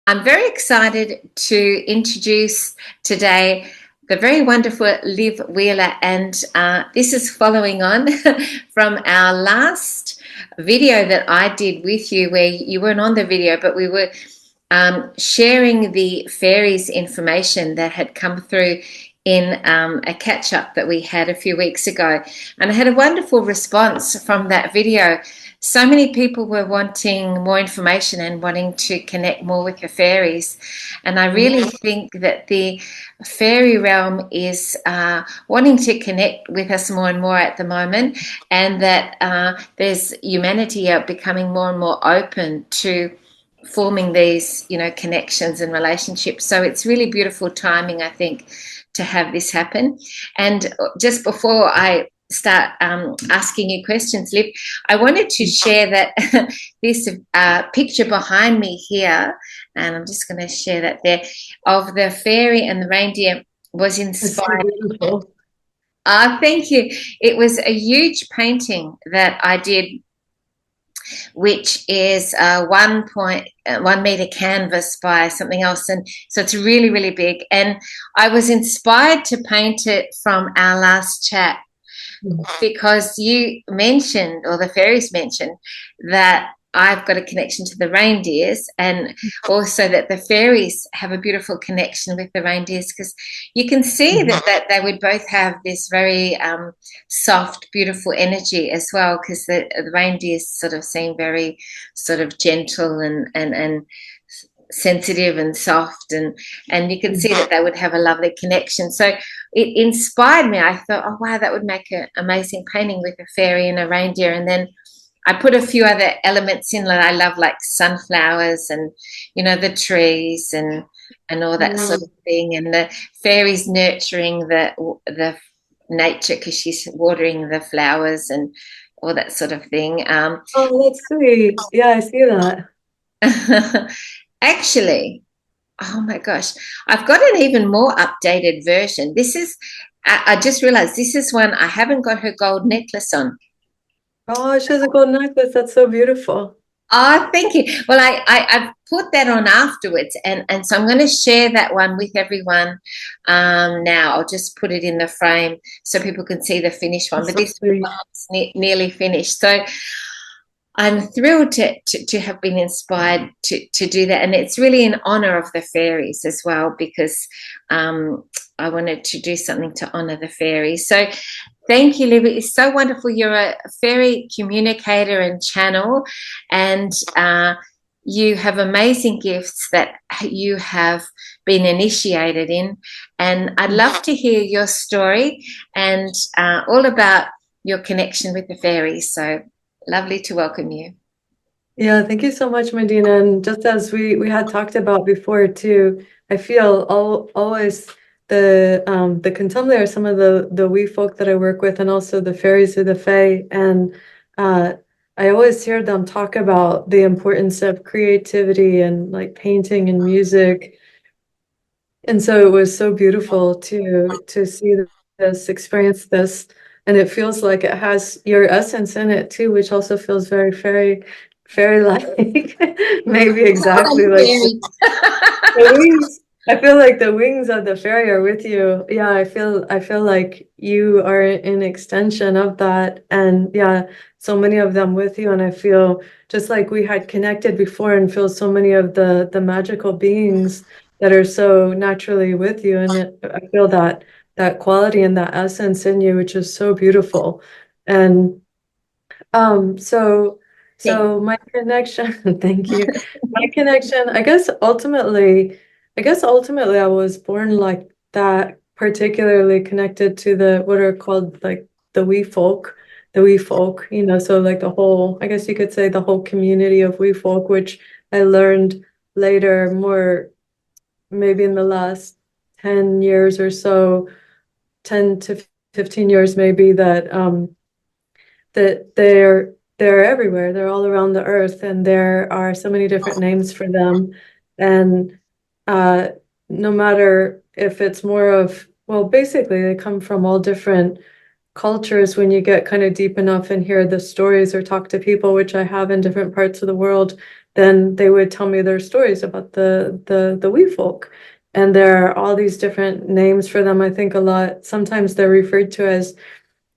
I'm very excited to introduce today the very wonderful Liv Wheeler, and this is following on from our last video that I did with you, where you weren't on the video, but we were sharing the fairies information that had come through in a catch-up that we had a few weeks ago. And I had a wonderful response from that video. So many people were wanting more information and wanting to connect more with the fairies. And I really think that the fairy realm is wanting to connect with us more and more at the moment, and that there's humanity becoming more and more open to forming these, connections and relationships. So it's really beautiful timing, I think, to have this happen. And just before I start asking you questions, Liv, I wanted to share that this picture behind me here, and I'm just going to share that there, of the fairy and the reindeer was inspired. It's so beautiful. Thank you. It was a huge painting that I did, which is 1.1 meter canvas by something else, and so it's really, really big. And I was inspired to paint it from our last chat because you mentioned, or the fairies mentioned, that I've got a connection to the reindeers, and also that the fairies have a beautiful connection with the reindeers, because you can see that they would both have this very soft, beautiful energy as well, because the reindeers sort of seem very sort of gentle and sensitive and soft, and you can see that they would have a lovely connection. So it inspired me. I thought, oh wow, that would make an amazing painting with a fairy and a reindeer. And then I put a few other elements in that I love, like sunflowers and the trees and all that sort of thing, and the fairies nurturing the nature because she's watering the flowers and all that sort of thing. Oh, that's sweet. Yeah, I see that. Actually, oh my gosh, I've got an even more updated version. I just realized this is one I haven't got her gold necklace on. Oh, she has a gold necklace. That's so beautiful. Oh, thank you. Well, I've put that on afterwards, and so I'm going to share that one with everyone now. I'll just put it in the frame so people can see the finished one, That's but so this sweet. one's nearly finished. So I'm thrilled to have been inspired to do that. And it's really in honor of the fairies as well, because I wanted to do something to honor the fairies. So thank you, Libby. It's so wonderful. You're a fairy communicator and channel, and you have amazing gifts that you have been initiated in. And I'd love to hear your story and all about your connection with the fairies. So lovely to welcome you. Yeah, thank you so much, Medyhne. And just as we had talked about before too, I feel always the contemplator, some of the wee folk that I work with, and also the fairies or the fae, and uh, I always hear them talk about the importance of creativity and like painting and music. And so it was so beautiful to see this, experience this, and it feels like it has your essence in it too, which also feels very fairy-like. Maybe exactly like Fairy. the wings. I feel like the wings of the fairy are with you. Yeah, I feel like you are an extension of that, and yeah, so many of them with you. And I feel just like we had connected before, and feel so many of the magical beings that are so naturally with you. And I feel that quality and that essence in you, which is so beautiful. And so Thank so my connection, thank you. My connection, I guess ultimately I was born like that, particularly connected to the what are called like the wee folk, so like the whole, I guess you could say the whole community of wee folk, which I learned later, more maybe in the last 10 years or so, 10 to 15 years maybe, that they're everywhere. They're all around the earth, and there are so many different names for them. And uh, no matter if it's more of, well, basically they come from all different cultures. When you get kind of deep enough and hear the stories or talk to people, which I have in different parts of the world, then they would tell me their stories about the wee folk. And there are all these different names for them. I think a lot, sometimes they're referred to as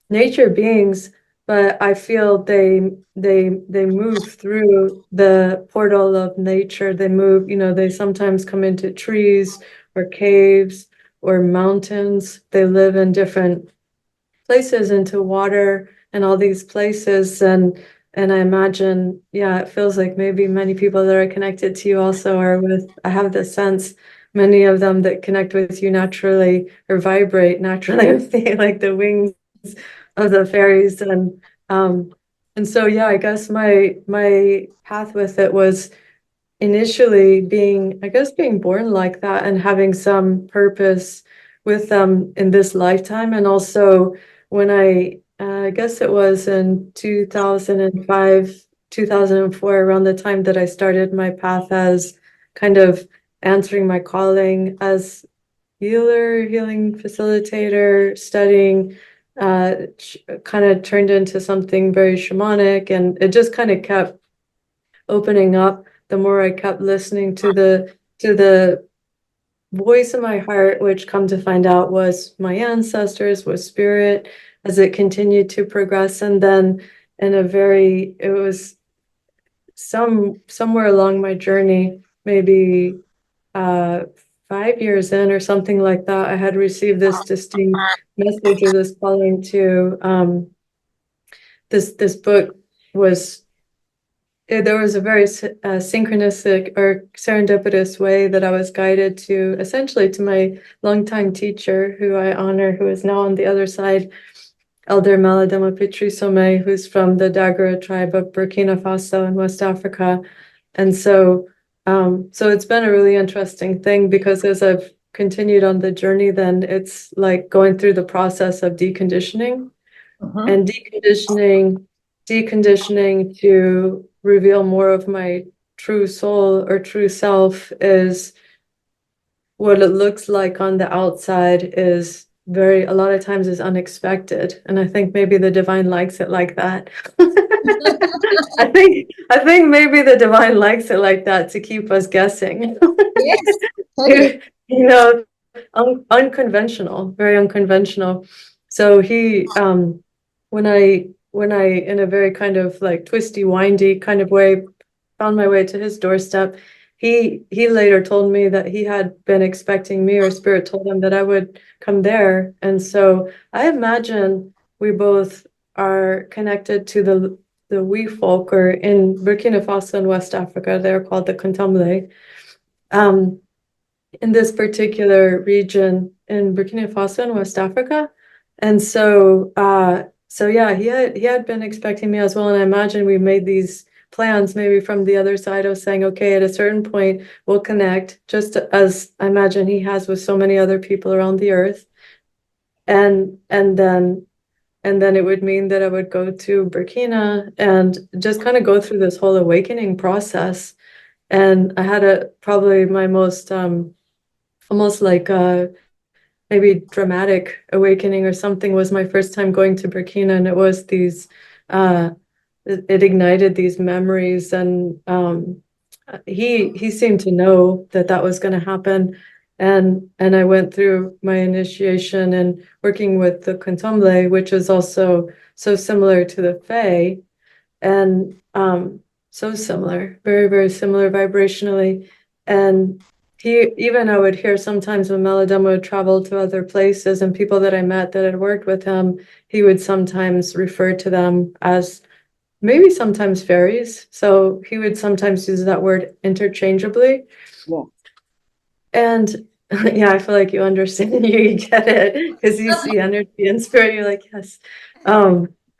nature beings, but I feel they move through the portal of nature. They move, they sometimes come into trees or caves or mountains. They live in different places, into water and all these places. And I imagine, yeah, it feels like maybe many people that are connected to you also are with, I have the sense, many of them that connect with you naturally or vibrate naturally with the, like the wings of the fairies. And so yeah, I guess my path with it was initially being, I guess, being born like that and having some purpose with them in this lifetime. And also when I guess it was in 2005, 2004, around the time that I started my path as kind of answering my calling as healer, healing facilitator, studying, kind of turned into something very shamanic, and it just kind of kept opening up the more I kept listening to the voice in my heart, which come to find out was my ancestors, was spirit, as it continued to progress. And then it was somewhere along my journey, maybe uh 5 years in or something like that, I had received this distinct message or this calling to this book was there was a very synchronistic or serendipitous way that I was guided to essentially to my longtime teacher, who I honor, who is now on the other side, Elder Medyhne Lebachen, who's from the Dagara tribe of Burkina Faso in West Africa. And so it's been a really interesting thing, because as I've continued on the journey, then it's like going through the process of deconditioning Mm-hmm. and deconditioning to reveal more of my true soul or true self. Is what it looks like on the outside is very, a lot of times, is unexpected, and I think maybe the divine likes it like that. I think maybe the divine likes it like that, to keep us guessing. Yes, totally. you know unconventional, very unconventional. So he when I in a very kind of like twisty, windy kind of way found my way to his doorstep, he later told me that he had been expecting me, or spirit told him that I would come there. And so I imagine we both are connected to the Wee folk, or in Burkina Faso in West Africa, they're called the Contemple. Um, in this particular region in Burkina Faso in West Africa. And so yeah, he had been expecting me as well. And I imagine we made these plans maybe from the other side of saying, okay, at a certain point we'll connect, just as I imagine he has with so many other people around the earth. And then it would mean that I would go to Burkina and just kind of go through this whole awakening process. And I had probably my most almost like maybe dramatic awakening or something, was my first time going to Burkina, and it was these it ignited these memories. And he seemed to know that that was going to happen. And I went through my initiation and working with the Contemple, which is also so similar to the Fae, and so similar, very, very similar vibrationally. And I would hear sometimes when Medyhne would travel to other places, and people that I met that had worked with him, he would sometimes refer to them as, maybe sometimes, fairies. So he would sometimes use that word interchangeably. Yeah. And yeah, I feel like you understand, you get it, because you see energy and spirit, you're like, yes.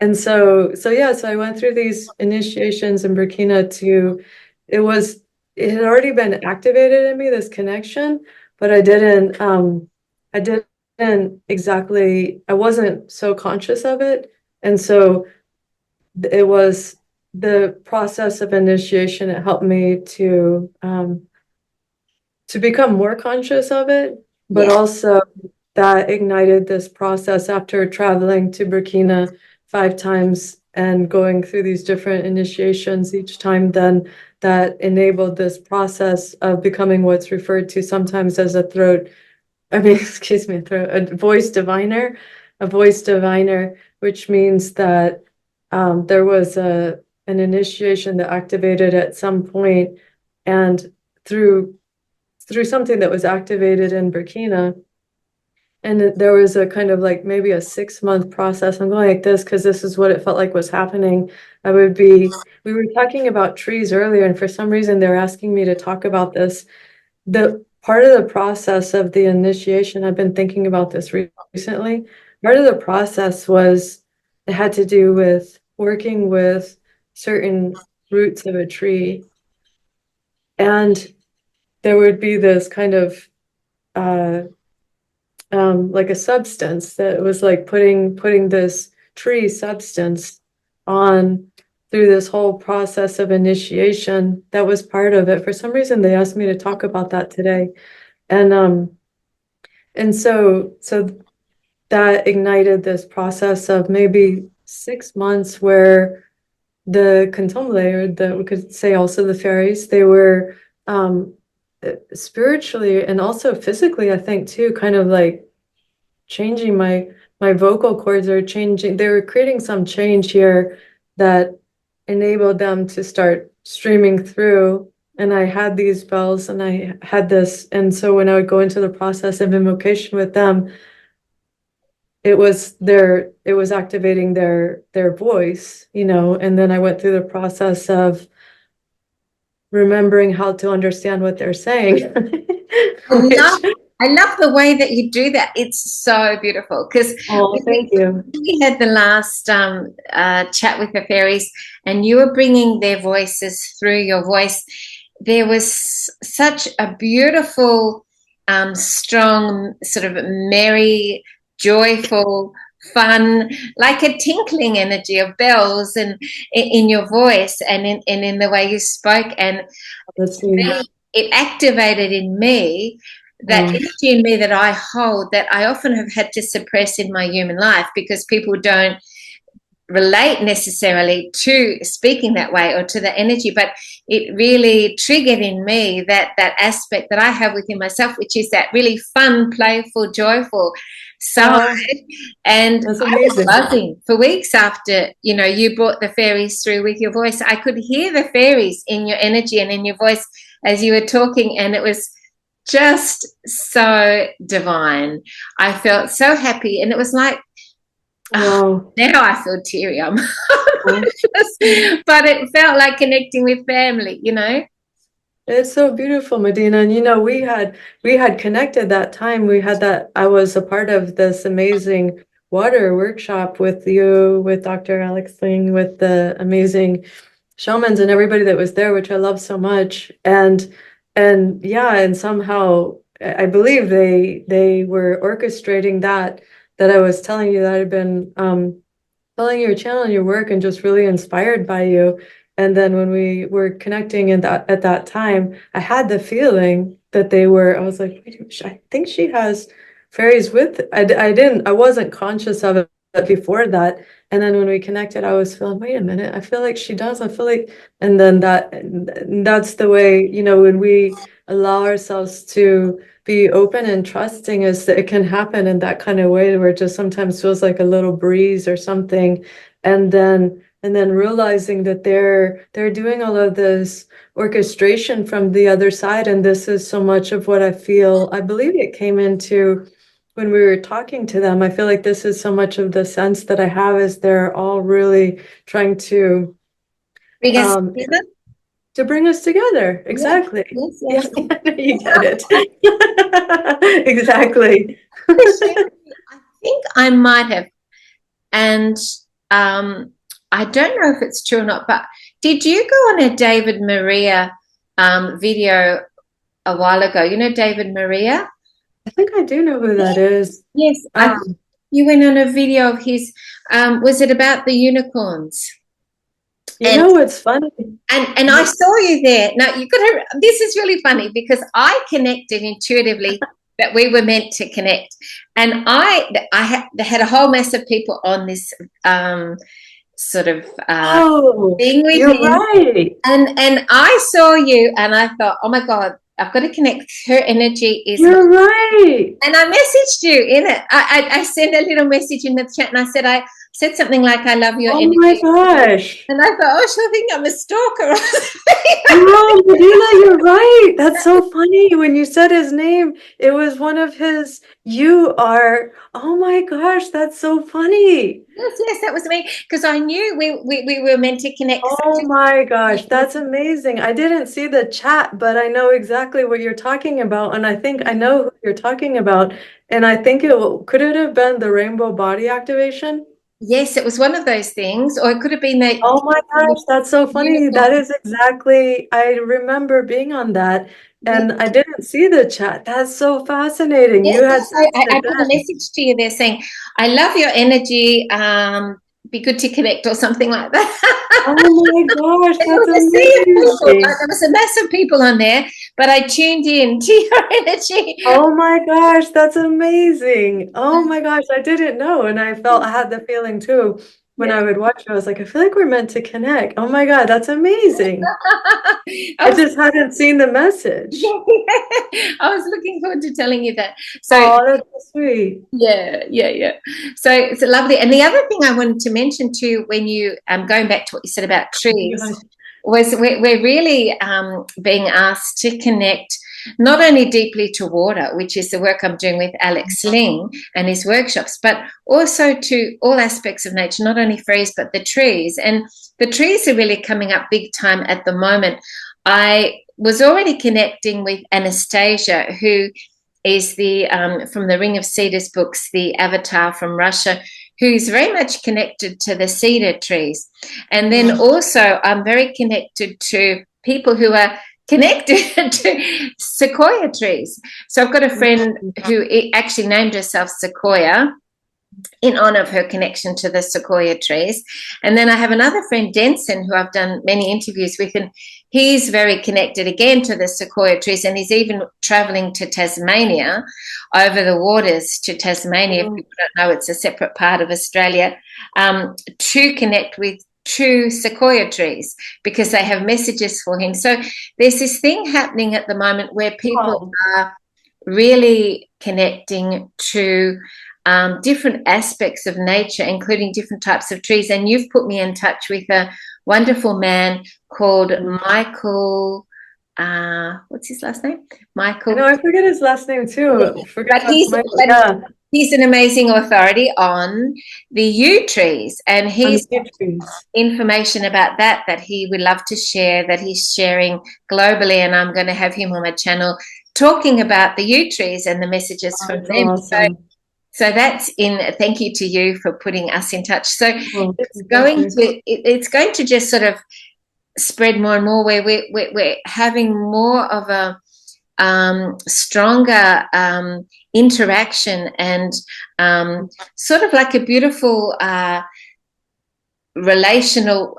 And so yeah, so I went through these initiations in Burkina it had already been activated in me, this connection, but I didn't exactly, I wasn't so conscious of it. And so it was the process of initiation, it helped me to become more conscious of it, but Yeah. also that ignited this process after traveling to Burkina 5 times and going through these different initiations each time, then that enabled this process of becoming what's referred to sometimes as a excuse me, a voice diviner, which means that there was an initiation that activated at some point, and through something that was activated in Burkina. And there was a kind of like maybe a 6-month process. I'm going like this because this is what it felt like was happening. We were talking about trees earlier, and for some reason they're asking me to talk about this. The part of the process of the initiation, I've been thinking about this recently. Part of the process was, it had to do with working with certain roots of a tree. And there would be this kind of uh, like a substance that was like putting this tree substance on through this whole process of initiation. That was part of it. For some reason, they asked me to talk about that today. And so that ignited this process of maybe 6 months where the contemplator, or we could say also the fairies, they were spiritually and also physically, I think too, kind of like changing my vocal cords, or changing, they were creating some change here that enabled them to start streaming through. And I had these bells, and I had this, and so when I would go into the process of invocation with them, it was activating their voice, and then I went through the process of remembering how to understand what they're saying. which I love the way that you do that. It's so beautiful because thank you. we had the last chat with the fairies, and you were bringing their voices through your voice. There was such a beautiful, strong, sort of merry, joyful, fun, like a tinkling energy of bells, and in your voice, and in the way you spoke, and it activated in me that energy in me that I hold, that I often have had to suppress in my human life because people don't relate necessarily to speaking that way or to the energy, but it really triggered in me that aspect that I have within myself, which is that really fun, playful, joyful side. And I was buzzing for weeks after you brought the fairies through with your voice. I could hear the fairies in your energy and in your voice as you were talking, and it was just so divine. I felt so happy, and it was like, now I feel teary. But it felt like connecting with family, It's so beautiful, Medyhne. And we had connected that time. I was a part of this amazing water workshop with you, with Dr. Alex Ling, with the amazing shamans and everybody that was there, which I love so much. And yeah, and somehow I believe they were orchestrating that I was telling you, that I'd been following your channel and your work and just really inspired by you. And then when we were connecting at that time, I had the feeling that I was like, wait, I think she has fairies with, I wasn't conscious of it before that. And then when we connected, I was feeling, wait a minute, I feel like she does. I feel like, and then that's the way, when we allow ourselves to be open and trusting, is that it can happen in that kind of way where it just sometimes feels like a little breeze or something. And then realizing that they're doing all of this orchestration from the other side. And this is so much of what I feel. I believe it came into when we were talking to them. I feel like this is so much of the sense that I have, is they're all really trying to bring us together. To bring us together. Exactly. Yes. You get it. Exactly. I think I might have, and I don't know if it's true or not, but did you go on a David Maria video a while ago? You know David Maria? I think I do know who that is. Yes, you went on a video of his. Was it about the unicorns? It's funny. And I saw you there. Now this is really funny because I connected intuitively that we were meant to connect, and I had a whole mess of people on this sort of Oh, being with you're him. right. And I saw you and I thought, oh my God, I've got to connect. Her energy is, You're right. and I messaged you in it. I sent a little message in the chat and I said something like, I love your Oh my energy. gosh. And I thought, oh, she'll think I'm a stalker. No, Medyhne, you're right. That's so funny. When you said his name, it was one of his, you are, oh my gosh, that's so funny. Yes, that was me. Because I knew we were meant to connect. Oh my gosh, that's amazing. I didn't see the chat, but I know exactly what you're talking about. And I think I know who you're talking about. And I think could it have been the rainbow body activation? Yes, it was one of those things. Or it could have been that Oh my gosh, that's so funny. That beautiful. is exactly, I remember being on that Yes, and I didn't see the chat. That's so fascinating. yes, You had yes. sensed I it put a then. message to you there saying, I love your energy. Be good to connect or something like that. Oh my gosh, There that's was a sea of people, like, amazing. there was a mass of people on there, but I tuned in to your energy. Oh my gosh, that's amazing. Oh my gosh, I didn't know. And I had the feeling too when Yeah. I would watch it. I was like, I feel like we're meant to connect. Oh my God, that's amazing. I I was, just hadn't seen the message. I was looking forward to telling you that. So Oh, that's so sweet. yeah. So it's lovely. And the other thing I wanted to mention too, when you going back to what you said about Oh my trees, gosh. was we're really being asked to connect not only deeply to water, which is the work I'm doing with Alex Ling and his workshops, but also to all aspects of nature, not only fairies, but the trees. And the trees are really coming up big time at the moment. I was already connecting with Anastasia, who is the from the Ring of Cedars books, the avatar from Russia, who's very much connected to the cedar trees. And then also I'm very connected to people who are connected to sequoia trees. So I've got a friend who actually named herself Sequoia in honor of her connection to the sequoia trees. And then I have another friend, Denson, who I've done many interviews with, and he's very connected again to the sequoia trees, and he's even traveling to Tasmania, over the waters to Tasmania. If people don't know, it's a separate part of Australia, to connect with true sequoia trees because they have messages for him. So there's this thing happening at the moment where people Wow. are really connecting to different aspects of nature, including different types of trees. And you've put me in touch with a wonderful man called Michael. What's his last name? I know, Michael. I forget his last name too. Forget But about he's Michael. but Yeah, he's an amazing authority on the yew trees, and on he's the trees. information about that he would love to share, that he's sharing globally, and I'm going to have him on my channel talking about the yew trees and the messages Oh, from that's them. awesome. So that's in. Thank you to you for putting us in touch. So Oh, it's thank going you. to it's going to just sort of spread more and more, where we're having more of a stronger interaction and sort of like a beautiful relational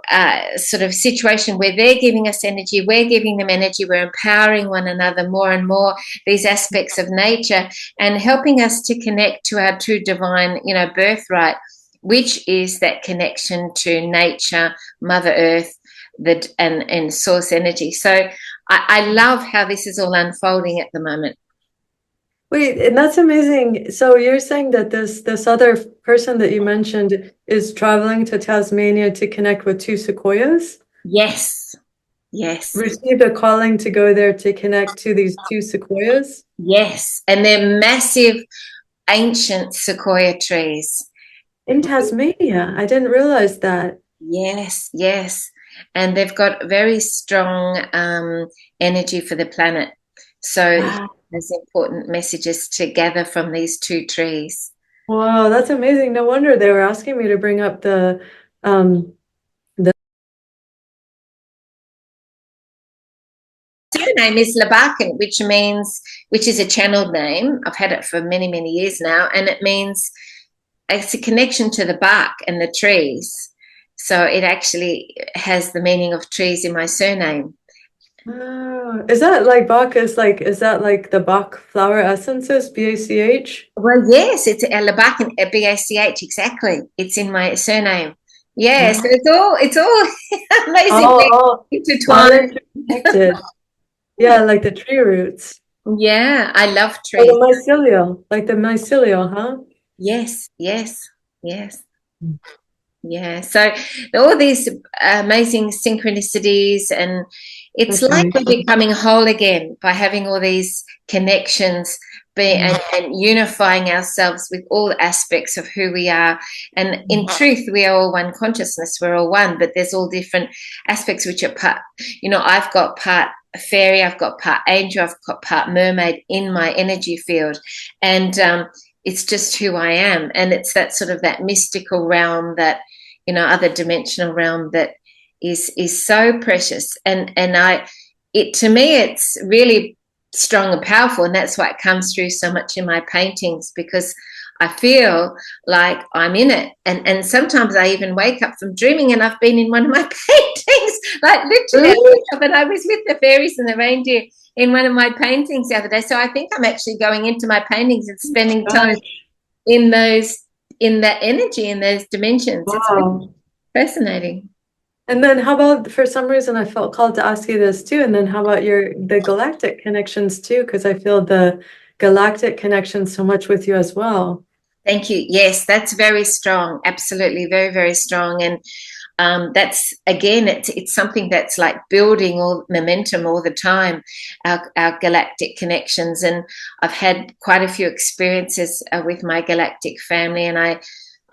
sort of situation where they're giving us energy, we're giving them energy, we're empowering one another more and more, these aspects of nature, and helping us to connect to our true divine, birthright, which is that connection to nature, Mother Earth, and source energy. So I love how this is all unfolding at the moment. Wait, and that's amazing. So you're saying that this other person that you mentioned is traveling to Tasmania to connect with two sequoias? Yes, yes, Received a calling to go there to connect to these two sequoias? yes. And they're massive ancient sequoia trees. In Tasmania. I didn't realize that. Yes. And they've got very strong energy for the planet. So Wow. there's important messages to gather from these two trees. Wow, that's amazing. No wonder they were asking me to bring up um the Surname is Lebachen, which is a channeled name. I've had it for many, many years now, and it means it's a connection to the bark and the trees. So it actually has the meaning of trees in my surname. Oh, is that like Bach is that like the Bach flower essences, BACH? Well, yes, it's Lebachen, Bach, exactly. It's in my surname. Yeah, so Yeah. it's all All, amazingly all intertwined. interconnected. Yeah, like the tree roots. Yeah, I love Or the trees. mycelial, like the mycelial, huh? Yes, yes, yes. Yeah, so all these amazing synchronicities, and it's That's like we're amazing. becoming whole again by having all these connections, Mm. and unifying ourselves with all aspects of who we are. And in truth, we are all one consciousness. We're all one, but there's all different aspects which are part. I've got part fairy, I've got part angel, I've got part mermaid in my energy field, and it's just who I am, and it's that sort of that mystical realm, that other dimensional realm, that is so precious, and it to me it's really strong and powerful, and that's why it comes through so much in my paintings, because I feel like I'm in it, and sometimes I even wake up from dreaming and I've been in one of my paintings, like literally I Really? woke up and I was with the fairies and the reindeer in one of my paintings the other day. So I think I'm actually going into my paintings and spending time Gosh, in those, in that energy, in those dimensions. It's really wow. fascinating. And then how about, for some reason I felt called to ask you this too, and then how about the galactic connections too? Because I feel the galactic connection so much with you as well. Thank you. Yes, that's very strong. Absolutely, very, very strong. And that's again, it's something that's like building all momentum all the time. Our galactic connections, and I've had quite a few experiences with my galactic family, and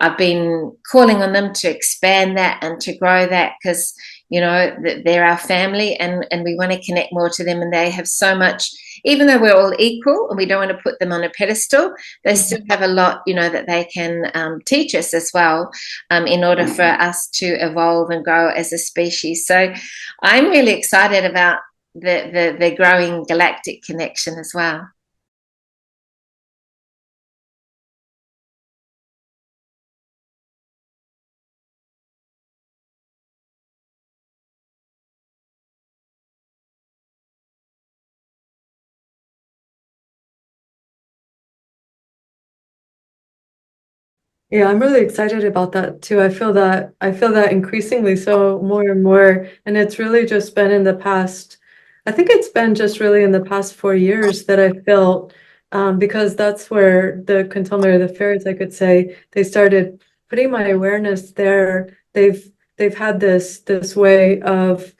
I've been calling on them to expand that and to grow that, because they're our family, and we want to connect more to them, and they have so much. Even though we're all equal and we don't want to put them on a pedestal, they still have a lot that they can teach us as well, in order for us to evolve and grow as a species. So I'm really excited about the growing galactic connection as well. Yeah, I'm really excited about that too. I feel that increasingly so more and more. And it's really just been in the past, I think it's been just really in the past 4 years that I felt because that's where the contemplator, the fairies, I could say, they started putting my awareness there. They've had this way of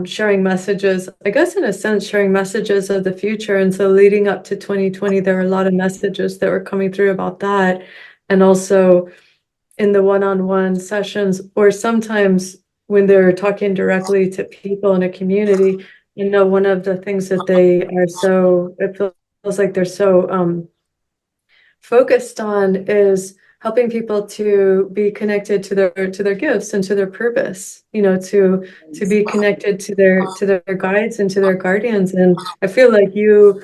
sharing messages, I guess in a sense, sharing messages of the future. And so leading up to 2020, there were a lot of messages that were coming through about that. And also in the one-on-one sessions, or sometimes when they're talking directly to people in a community, one of the things that they are so, it feels like they're so focused on is helping people to be connected to their gifts and to their purpose, to be connected to their guides and to their guardians. And I feel like you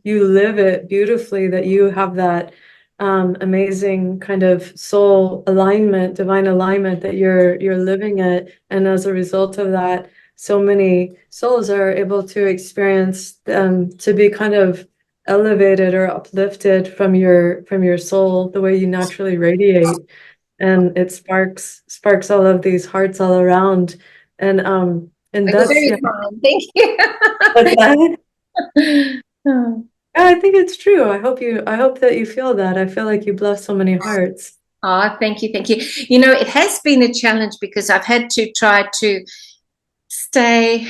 live it beautifully, that you have that amazing kind of soul alignment, divine alignment, that you're living it. And as a result of that, so many souls are able to experience to be kind of elevated or uplifted from your soul, the way you naturally radiate, and it sparks all of these hearts all around. And You're that's, very yeah. kind. Thank you. What's that? Oh, Yeah, I think it's true. I hope that you feel that. I feel like you bless so many hearts. thank you, thank you. It has been a challenge because I've had to try to stay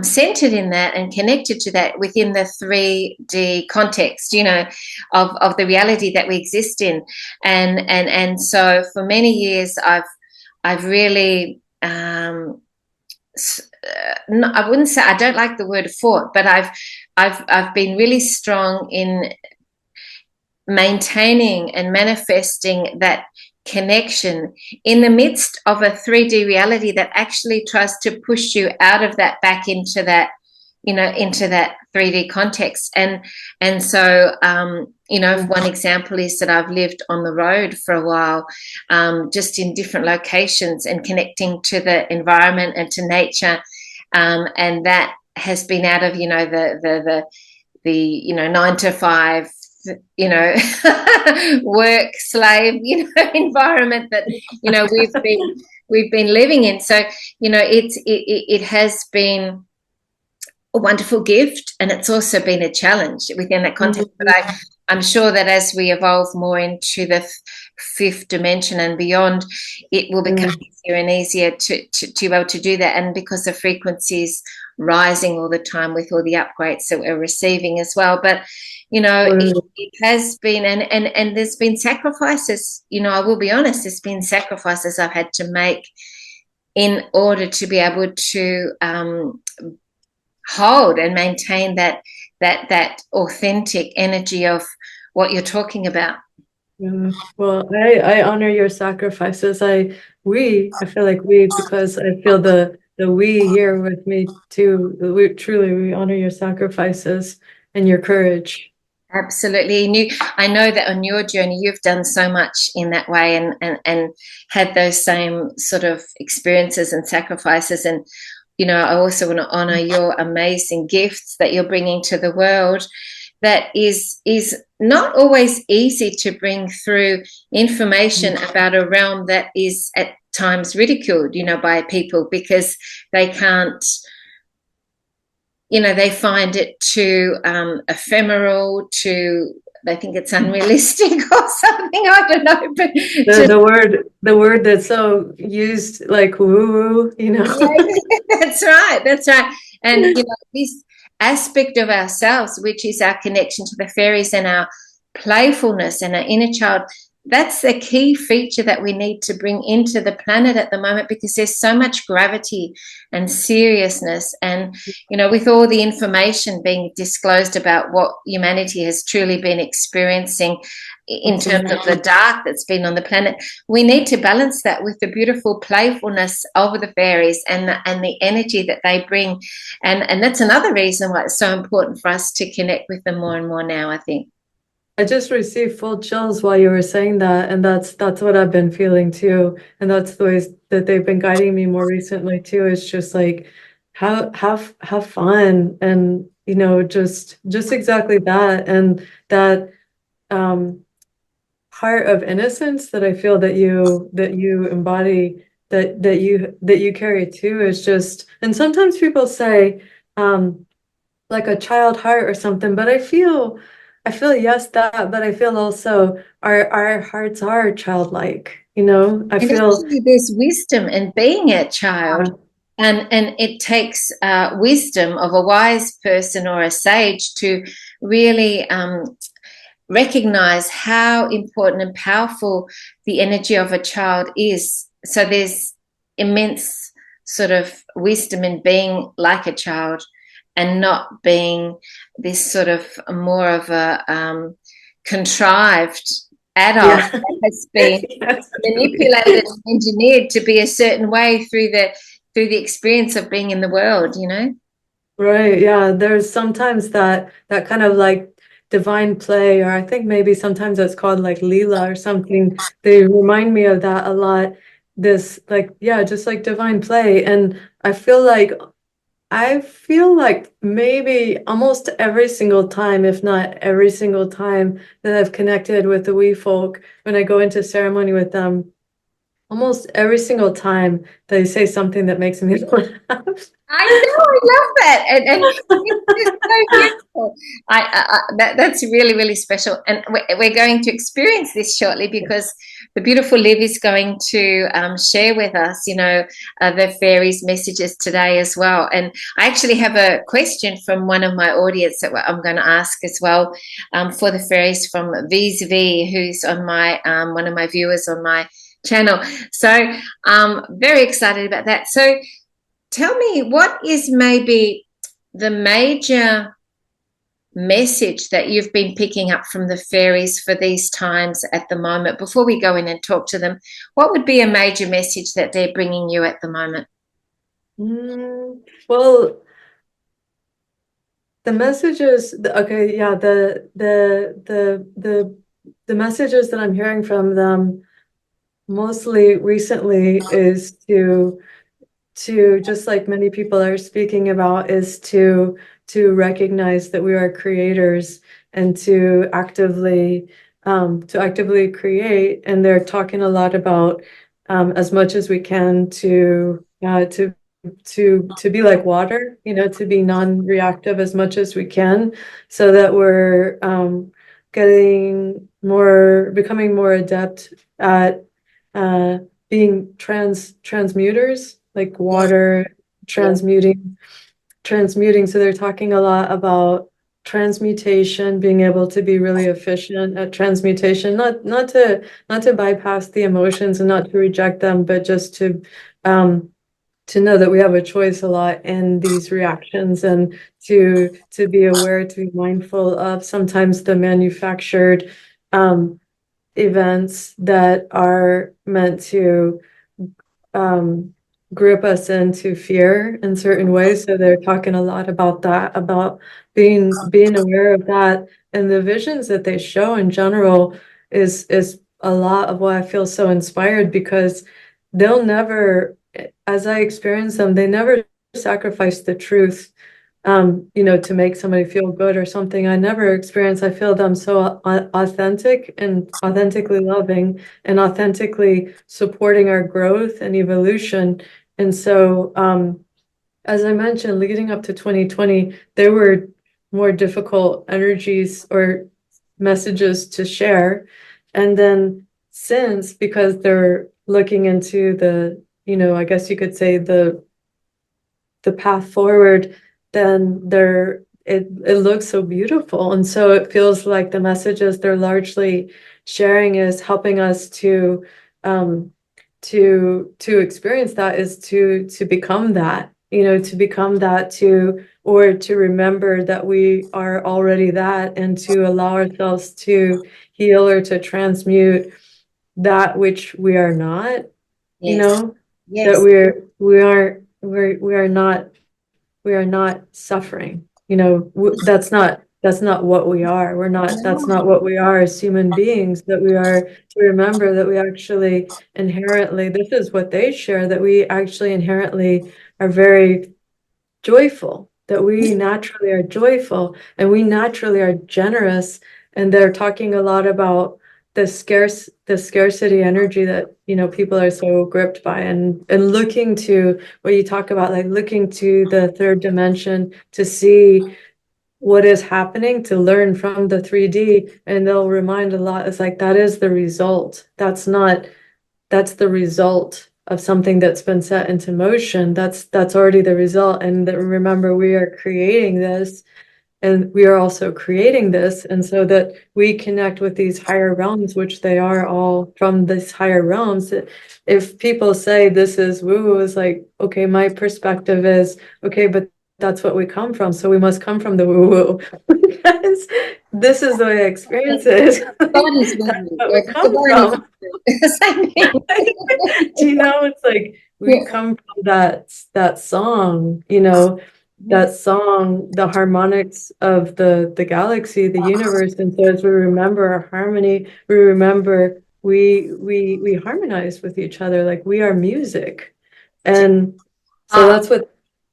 centered in that and connected to that within the 3D context, of the reality that we exist in, and so for many years I've really no, I wouldn't say, I don't like the word fought, but I've been really strong in maintaining and manifesting that connection in the midst of a 3D reality that actually tries to push you out of that back into that, into that 3D context. And so, one example is that I've lived on the road for a while, just in different locations and connecting to the environment and to nature. And that has been out of, the 9 to 5 you know, work slave, environment that, we've been living in. So, it has been a wonderful gift, and it's also been a challenge within that context. But I'm sure that as we evolve more into the fifth dimension and beyond, it will become easier and easier to be able to do that. And because the frequencies rising all the time with all the upgrades that we're receiving as well. But it has been, and there's been sacrifices. I will be honest, there's been sacrifices I've had to make in order to be able to hold and maintain that authentic energy of what you're talking about. Well, I honor your sacrifices. I feel like because I feel the we here with me too. We honor your sacrifices and your courage. Absolutely. And I know that on your journey, you've done so much in that way, and had those same sort of experiences and sacrifices. And, I also want to honor your amazing gifts that you're bringing to the world. That is not always easy to bring through information about a realm that is at times ridiculed, by people, because they can't, they find it too ephemeral, they think it's unrealistic or something. I don't know, but the word that's so used, like woo, That's right. And this aspect of ourselves, which is our connection to the fairies and our playfulness and our inner child, that's the key feature that we need to bring into the planet at the moment, because there's so much gravity and seriousness. And, with all the information being disclosed about what humanity has truly been experiencing in terms of the dark that's been on the planet, we need to balance that with the beautiful playfulness of the fairies and the energy that they bring. And that's another reason why it's so important for us to connect with them more and more now, I think. I just received full chills while you were saying that, and that's what I've been feeling too, and that's the ways that they've been guiding me more recently too. It's just like have fun, and just exactly that, and that heart of innocence that I feel that you embody, that you carry too, is just. And sometimes people say like a child heart or something, but I feel yes that, but I feel also our hearts are childlike. I And feel actually, there's wisdom in being a child, and it takes wisdom of a wise person or a sage to really recognize how important and powerful the energy of a child is. So there's immense sort of wisdom in being like a child and not being this sort of more of a contrived adult yeah. that has been Yes, manipulated and engineered to be a certain way through the experience of being in the world, right. Yeah, there's sometimes that kind of like divine play, or I think maybe sometimes it's called like Leela or something. They remind me of that a lot. This, like, yeah, just like divine play. And I feel like maybe almost every single time, if not every single time that I've connected with the wee folk, when I go into ceremony with them, almost every single time they say something that makes me laugh. I know, I love that, and it's just so beautiful. That's really, really special, and we're going to experience this shortly, because the beautiful Liv is going to share with us, the fairies' messages today as well. And I actually have a question from one of my audience that I'm going to ask as well, for the fairies, from VZV, who's on my one of my viewers on my channel. So I'm very excited about that. So tell me, what is maybe the major message that you've been picking up from the fairies for these times at the moment? Before we go in and talk to them, what would be a major message that they're bringing you at the moment? Well, the messages, okay, yeah, the messages that I'm hearing from them mostly recently is to just like many people are speaking about, is to recognize that we are creators, and to actively create. And they're talking a lot about as much as we can to be like water, to be non-reactive as much as we can, so that we're becoming more adept at being transmuters, like Yeah. water Yeah. transmuting. So they're talking a lot about transmutation, being able to be really efficient at transmutation, not to bypass the emotions and not to reject them, but just to know that we have a choice a lot in these reactions, and to be aware, to be mindful of sometimes the manufactured events that are meant to um, grip us into fear in certain ways. So they're talking a lot about that, about being aware of that, and the visions that they show in general is a lot of why I feel so inspired, because they'll never, as I experience them, they never sacrifice the truth, to make somebody feel good or something. I never experience, I feel them so authentic and authentically loving and authentically supporting our growth and evolution. And so, as I mentioned, leading up to 2020, there were more difficult energies or messages to share. And then since, because they're looking into I guess you could say the path forward, then it looks so beautiful. And so it feels like the messages they're largely sharing is helping us um to experience that, is to become that, to become that, or to remember that we are already that, and to allow ourselves to heal or to transmute that which we are not, you Yes. know, that Yes. we are not, we are not suffering. That's not what we are. That's No. not what we are as human beings. That we are, to remember that we actually inherently, this is what they share, that we actually inherently are very joyful, that we naturally are joyful, and we naturally are generous. And they're talking a lot about the scarcity energy that, people are so gripped by, and looking to what you talk about, like looking to the third dimension to see what is happening, to learn from the 3D. And they'll remind a lot, it's like, that is the result. That's the result of something that's been set into motion. That's already the result. And remember, we are creating this, and we are also creating this. And so that we connect with these higher realms, which they are all from these higher realms. If people say this is woo, is like, okay, my perspective is, okay, but that's what we come from. So we must come from the woo woo, because this is the way I experience it. God is with That's me. what Yeah, we the come word from. is same thing. Do it's like we Yeah. come from that song, that song, the harmonics of the galaxy, the universe. And so as we remember our harmony, we remember we harmonize with each other, like we are music. And so Ah,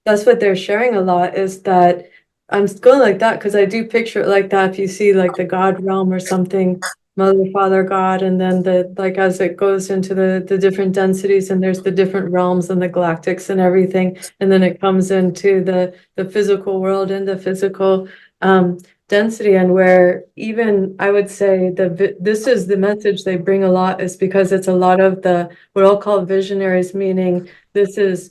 that's what they're sharing a lot, is that I'm going like that because I do picture it like that. If you see like the God realm or something, Mother, Father, God, and then like as it goes into the different densities, and there's the different realms and the galactics and everything, and then it comes into the physical world and the physical um density. And where, even I would say, this is the message they bring a lot, is because it's a lot of the what I'll call visionaries, meaning this is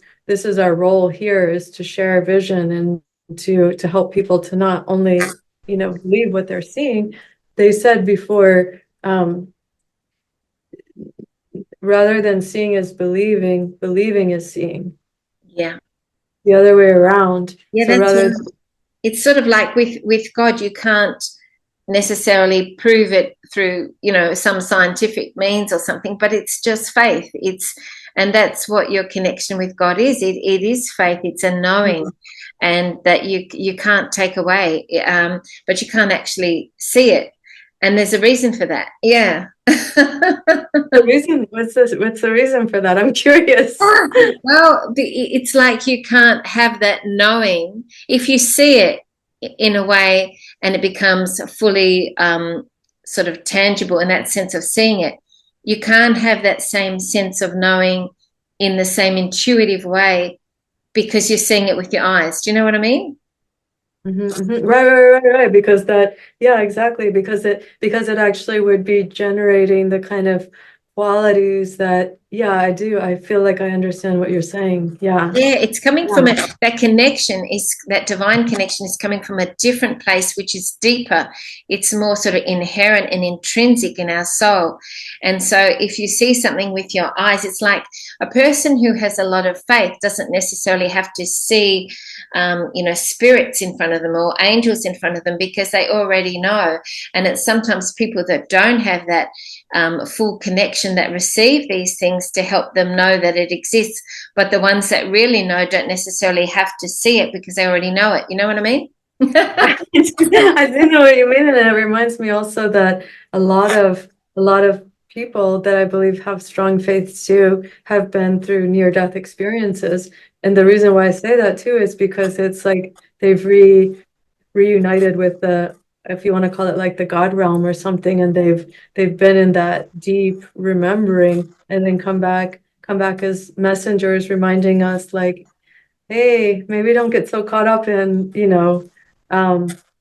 our role here, is to share vision and to help people to not only believe what they're seeing. They said before, rather than seeing is believing, believing is seeing, yeah. the other way around. Yeah, So that's rather, right. It's sort of like with God, you can't necessarily prove it through, some scientific means or something, but it's just faith. And that's what your connection with God is. It is faith. It's a knowing, and that you can't take away, but you can't actually see it. And there's a reason for that. Yeah. the reason, what's the reason for that? I'm curious. Well, it's like you can't have that knowing if you see it in a way. and it becomes fully sort of tangible in that sense of seeing it, you can't have that same sense of knowing in the same intuitive way because you're seeing it with your eyes. Do you know what I mean? Right. Because that, yeah, exactly. Because it actually would be generating the kind of qualities that, yeah, I do. I feel like I understand what you're saying. Yeah. Yeah, it's coming Yeah. from that connection is that divine connection is coming from a different place, which is deeper. It's more sort of inherent and intrinsic in our soul. And so if you see something with your eyes, it's like a person who has a lot of faith doesn't necessarily have to see, spirits in front of them or angels in front of them because they already know. And it's sometimes people that don't have that full connection that receive these things to help them know that it exists. But the ones that really know don't necessarily have to see it because they already know it. You know what I mean? I do know what you mean, and it reminds me also that a lot of people that I believe have strong faiths too have been through near-death experiences. And the reason why I say that too is because it's like they've reunited with the, if you want to call it like the God realm or something, and they've been in that deep remembering and then come back as messengers reminding us like, hey, maybe don't get so caught up in,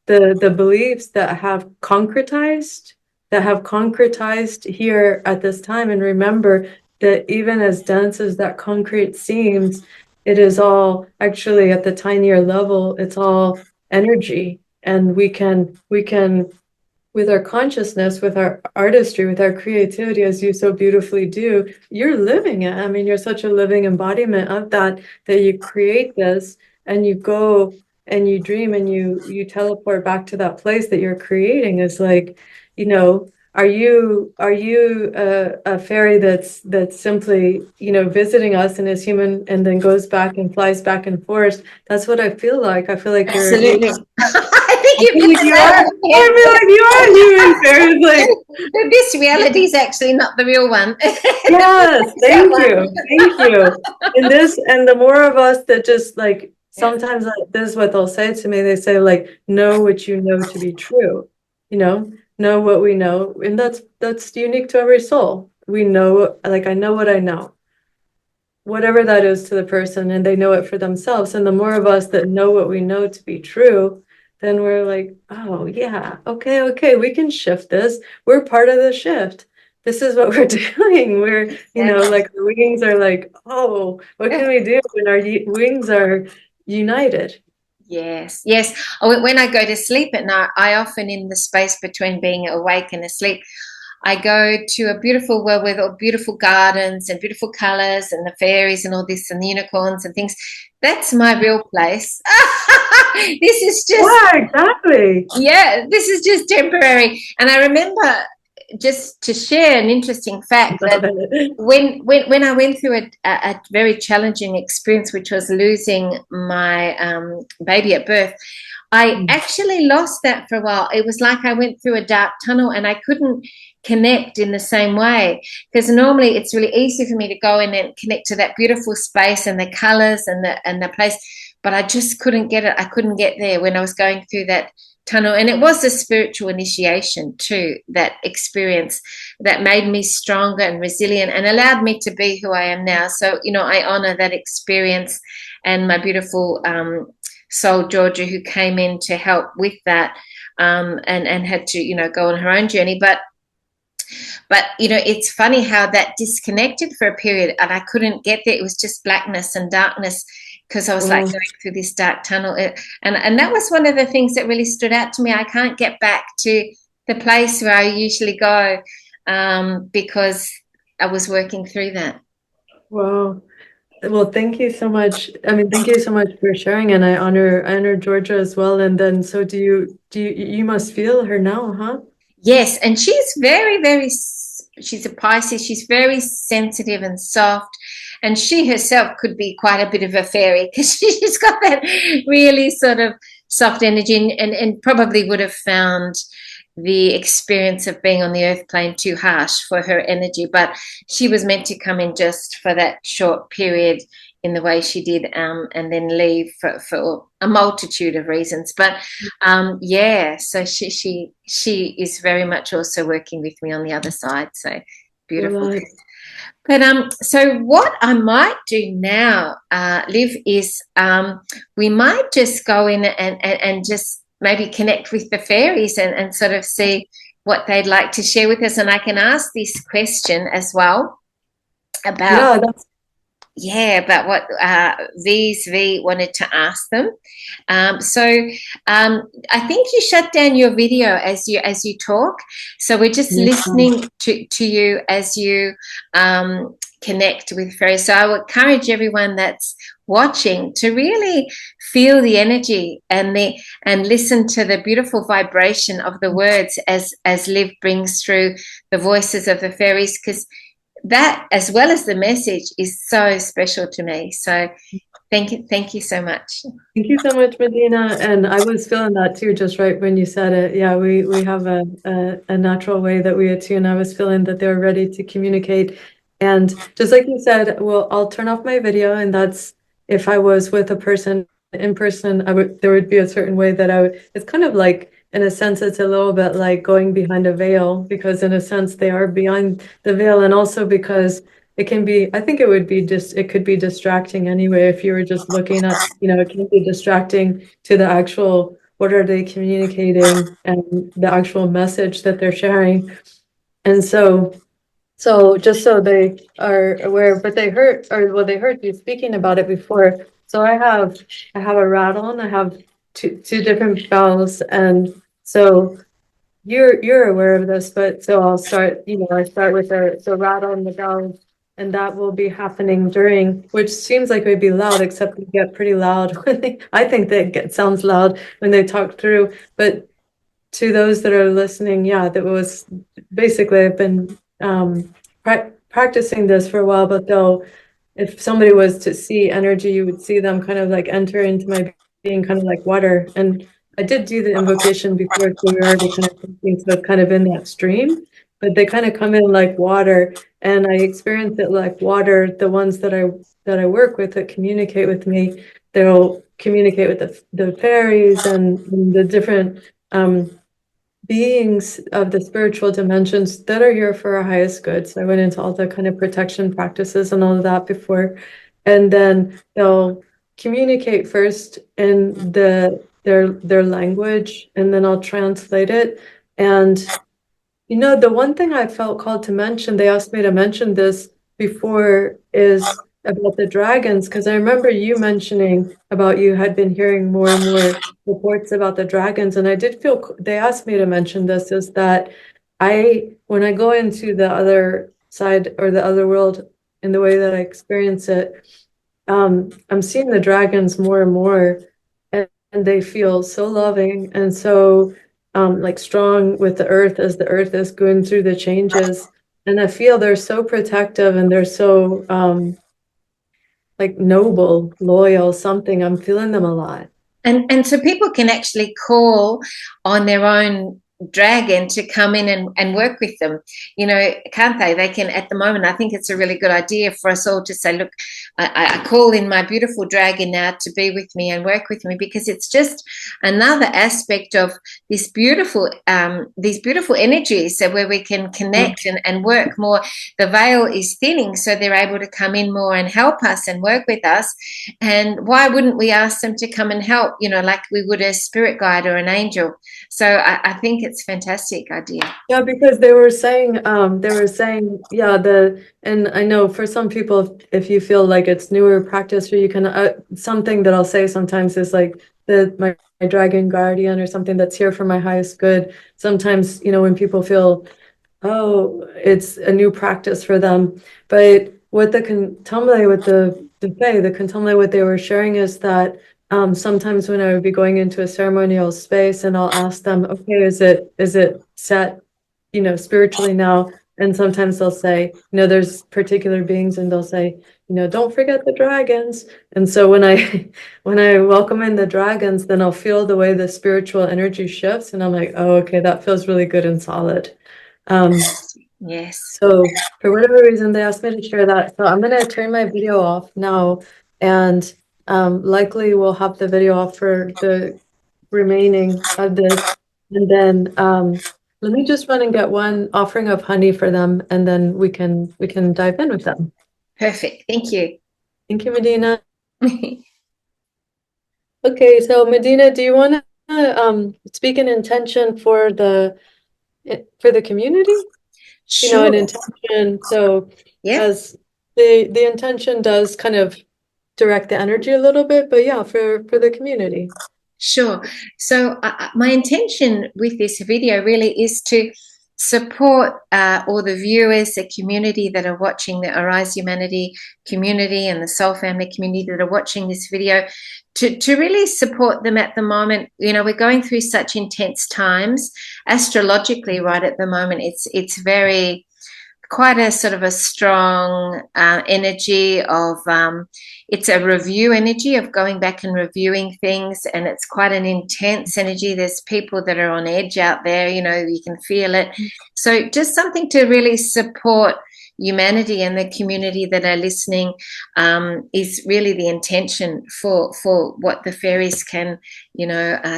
the beliefs that have concretized here at this time. And remember that even as dense as that concrete seems, it is all actually at the tinier level, it's all energy. And we can with our consciousness, with our artistry, with our creativity, as you so beautifully do, you're living it. I mean, you're such a living embodiment of that, that you create this and you go and you dream and you teleport back to that place that you're creating. Is like, are you a fairy that's simply, visiting us and is human and then goes back and flies back and forth? That's what I feel like. I feel like you're Absolutely. I think I you've feel hit like the you nail are. on the I head. feel like you are human fairies. Like, This reality is actually not the real one. yes, That thank one. you. Thank you. And the more of us that just like sometimes this is what they'll say to me. They say, like, know what you know to be true. Know what we know. And that's unique to every soul. We know, like, I know what I know, whatever that is to the person, and they know it for themselves. And the more of us that know what we know to be true, then we're like, oh yeah, okay, we can shift this. We're part of the shift. This is what we're doing. We're, like our wings are like, oh, what can we do when our wings are united? Yes, yes. Oh, when I go to sleep at night, I often, in the space between being awake and asleep, I go to a beautiful world with all beautiful gardens and beautiful colors and the fairies and all this and the unicorns and things. That's my real place. This is just, Yeah, exactly. yeah, this is just temporary. And I remember, just to share an interesting fact, Love that it. when I went through a very challenging experience, which was losing my baby at birth, I actually lost that for a while. It was like I went through a dark tunnel and I couldn't connect in the same way, because normally it's really easy for me to go in and connect to that beautiful space and the colors and the place, but I just couldn't get it. I couldn't get there when I was going through that tunnel. And it was a spiritual initiation too, that experience that made me stronger and resilient and allowed me to be who I am now. So, I honor that experience, and my beautiful soul Georgia, who came in to help with that, and had to go on her own journey. But it's funny how that disconnected for a period and I couldn't get there. It was just blackness and darkness because I was like Oh, going through this dark tunnel. And that was one of the things that really stood out to me. I can't get back to the place where I usually go, because I was working through that. wow. Well, thank you so much. I mean, thank you so much for sharing, and I honor Georgia as well. And then, so you must feel her now, huh? Yes, and she's very, very, she's a Pisces. She's very sensitive and soft, and she herself could be quite a bit of a fairy because she's got that really sort of soft energy, and probably would have found the experience of being on the earth plane too harsh for her energy, but she was meant to come in just for that short period in the way she did, and then leave for a multitude of reasons. But yeah, so she is very much also working with me on the other side. So beautiful. Right. But so what I might do now, Liv, is we might just go in and just maybe connect with the fairies and sort of see what they'd like to share with us. And I can ask this question as well about, Yeah, that's yeah, about what V wanted to ask them. So I think you shut down your video as you talk. So we're just yeah. listening to you as you connect with fairies. So I would encourage everyone that's watching to really feel the energy and listen to the beautiful vibration of the words as Liv brings through the voices of the fairies, because that, as well as the message, is so special to me. So thank you so much. Thank you so much, Medyhne. And I was feeling that too, just right when you said it. Yeah, we have a natural way that we attune. I was feeling that they were ready to communicate. And just like you said, well, I'll turn off my video, and that's if I was with a person in person, there would be a certain way that I would. It's kind of like, in a sense, it's a little bit like going behind a veil, because in a sense they are behind the veil, and also because it can be, I think it would be just, it could be distracting anyway if you were just looking at, it can be distracting to the actual, what are they communicating and the actual message that they're sharing. And so just so they are aware, but they heard, or well, they heard you speaking about it before. So I have a rattle, and I have two different bells. And so you're aware of this, but so I'll start, I start with the rattle and the bells, and that will be happening during, which seems like it would be loud, except they get pretty loud when I think sounds loud when they talk through. But to those that are listening, yeah, that was basically, I've been practicing this for a while, but though if somebody was to see energy, you would see them kind of like enter into my being, kind of like water. And I did do the invocation before, so we were already kind of thinking, so it's kind of in that stream, but they kind of come in like water, and I experience it like water. The ones that I work with that communicate with me, they'll communicate with the fairies and the different beings of the spiritual dimensions that are here for our highest good. So I went into all the kind of protection practices and all of that before. And then they'll communicate first in their language, and then I'll translate it. And the one thing I felt called to mention, they asked me to mention this before, is about the dragons, because I remember you mentioning about you had been hearing more and more reports about the dragons, and I did feel they asked me to mention this, is that when I go into the other side or the other world in the way that I experience it, I'm seeing the dragons more and more, and they feel so loving and so like strong with the earth as the earth is going through the changes. And I feel they're so protective, and they're so like noble, loyal, something. I'm feeling them a lot. And so people can actually call on their own dragon to come in and work with them, can't they can, at the moment. I think it's a really good idea for us all to say, look, I call in my beautiful dragon now to be with me and work with me, because it's just another aspect of these beautiful energies, so where we can connect and work more. The veil is thinning, so they're able to come in more and help us and work with us. And why wouldn't we ask them to come and help, like we would a spirit guide or an angel? So I think it's a fantastic idea. Yeah, because they were saying, yeah, and I know for some people, if you feel like it's newer practice, or you can, something that I'll say sometimes is like my dragon guardian, or something that's here for my highest good. Sometimes, when people feel, oh, it's a new practice for them. But what the contumely, with the contumely, what they were sharing is that sometimes when I would be going into a ceremonial space, and I'll ask them, okay, is it set, spiritually now? And sometimes they'll say, there's particular beings and they'll say, don't forget the dragons. And so when I when I welcome in the dragons, then I'll feel the way the spiritual energy shifts, and I'm like, oh, okay, that feels really good and solid. Yes. So for whatever reason, they asked me to share that. So I'm gonna turn my video off now, and likely we'll have the video off for the remaining of this. And then let me just run and get one offering of honey for them, and then we can dive in with them. Perfect. Thank you. Thank you, Medyhne. Okay, so Medyhne, do you want to speak an intention for the community? Sure. An intention. So Yeah. as the intention does kind of direct the energy a little bit, but yeah, for the community. Sure. So my intention with this video really is to support all the viewers, the community that are watching, the Arise Humanity community and the Soul Family community that are watching this video, to really support them at the moment. We're going through such intense times astrologically right at the moment. It's very quite a sort of a strong energy of it's a review energy of going back and reviewing things, and it's quite an intense energy. There's people that are on edge out there, you can feel it. So just something to really support humanity and the community that are listening is really the intention for what the fairies can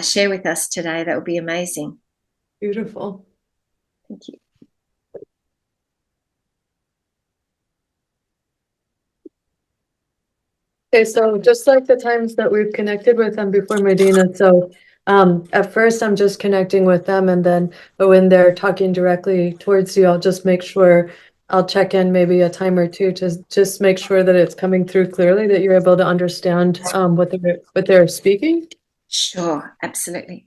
share with us today. That would be amazing. Beautiful. Thank you. Okay, so just like the times that we've connected with them before, Medyhne, so at first I'm just connecting with them, and then when they're talking directly towards you, I'll just make sure I'll check in maybe a time or two to just make sure that it's coming through clearly, that you're able to understand what they're speaking. Sure, absolutely.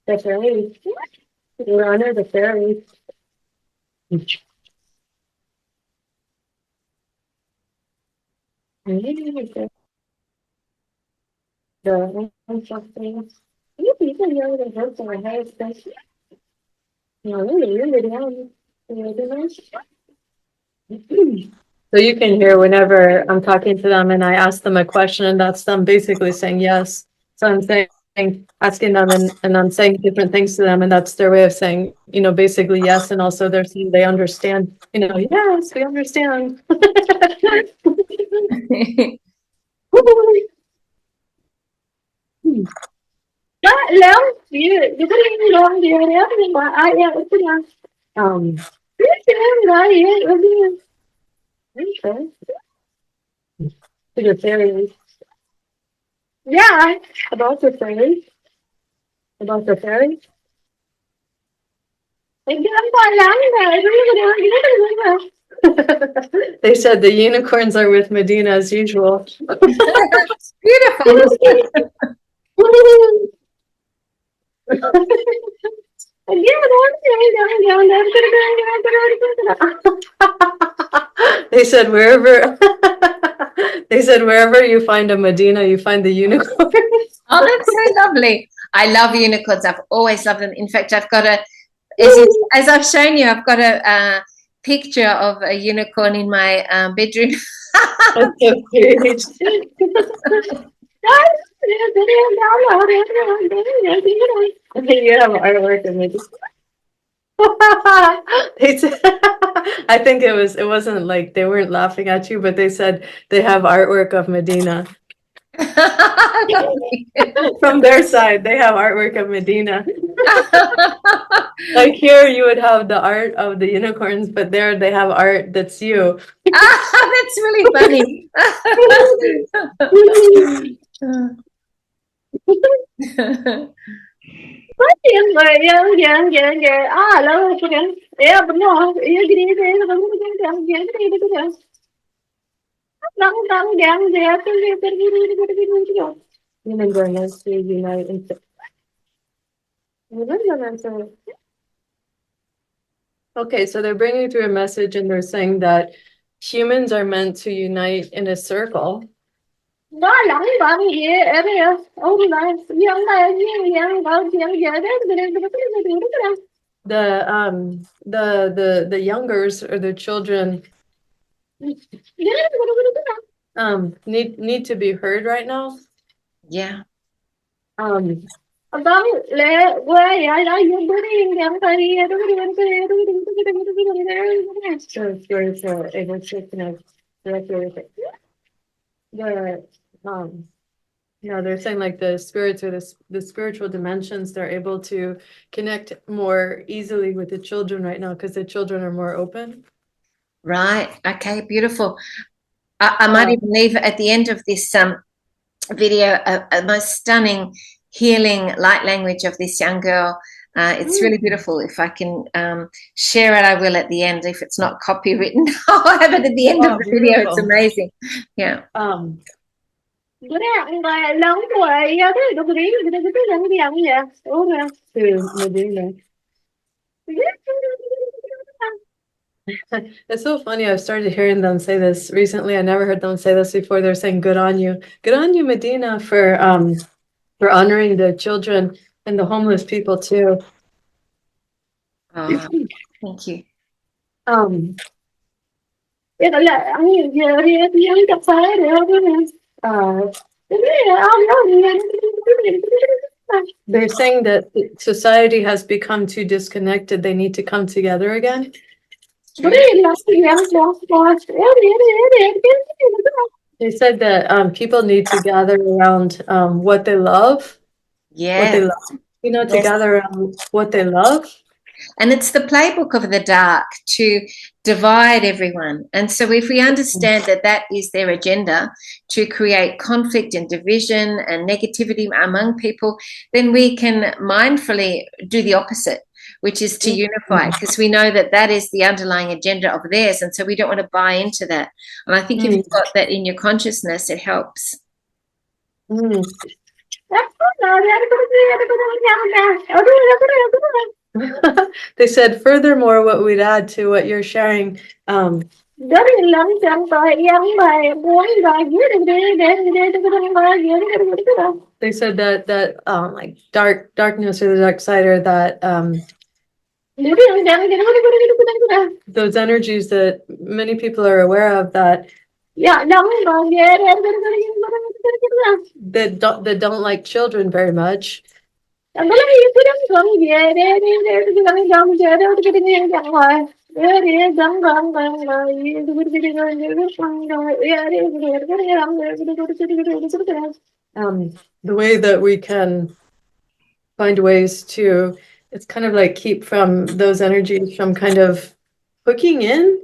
The fairies. We honor the fairies. The ancestors. You people know the words of our highest station. Really down. So you can hear whenever I'm talking to them and I ask them a question, and that's them basically saying yes. So I'm saying, asking them, and I'm saying different things to them, and that's their way of saying, basically yes, and also they're saying they understand, yes, we understand. Léo, you có đi luôn thì Léo thì mà ai em cũng đi to the fairies. Yeah, about the fairies. About the fairies. They said the unicorns are with Medyhne as usual. Beautiful. They said wherever you find a Medyhne, you find the unicorn. Oh, that's so lovely. I love unicorns. I've always loved them. In fact, I've got as I've shown you, I've got a picture of a unicorn in my bedroom. That's so sweet. You have artwork of me. They said, I think it wasn't like they weren't laughing at you, but they said they have artwork of Medyhne. From their side, they have artwork of Medyhne. Like here, you would have the art of the unicorns, but there they have art that's you. That's really funny. Okay, so they're bringing through a message and they're saying that humans are meant to unite in a circle. The youngers or the children need to be heard right now. Yeah. Um, so spirits are able to connect directly with it. The they're saying like the spirits or the spiritual dimensions, they're able to connect more easily with the children right now because the children are more open. Right. Okay. Beautiful. I might Um, even leave at the end of this video a most stunning healing light language of this young girl. It's really beautiful. If I can share it, I will at the end. If it's not copywritten, I'll have it at the end of oh, the video. It's beautiful. amazing. Yeah. Um, to Medyhne. It's so funny. I've started hearing them say this recently. I never heard them say this before. They're saying good on you. Good on you, Medyhne, for honoring the children and the homeless people too. Oh, thank you. Um, uh, they're saying that society has become too disconnected. They need to come together again. True. They said that people need to gather around what they love, Yes. to Yes. gather around what they love. And it's the playbook of the dark to divide everyone. And so, if we understand that that is their agenda to create conflict and division and negativity among people, then we can mindfully do the opposite, which is to unify, because we know that that is the underlying agenda of theirs. And so, we don't want to buy into that. And I think if Mm, you've got that in your consciousness, it helps. mm. They said, furthermore, what we'd add to what you're sharing, they said that like darkness or the dark side, or that those energies that many people are aware of, that that don't like children very much. The way that we can find ways to, it's kind of like keep from those energies from kind of hooking in,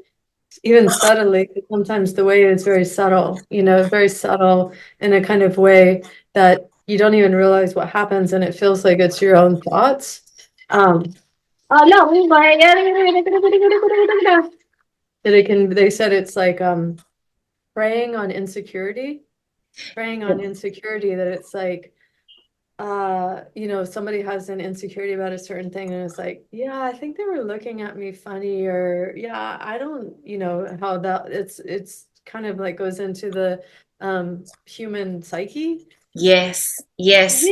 even subtly. Sometimes the way is very subtle, very subtle in a kind of way that you don't even realize what happens, and it feels like it's your own thoughts. That it can, they said it's like preying on insecurity, that it's like somebody has an insecurity about a certain thing, and it's like, yeah, I think they were looking at me funny, or yeah, I don't, how that, it's kind of like goes into the human psyche. Yes, yes,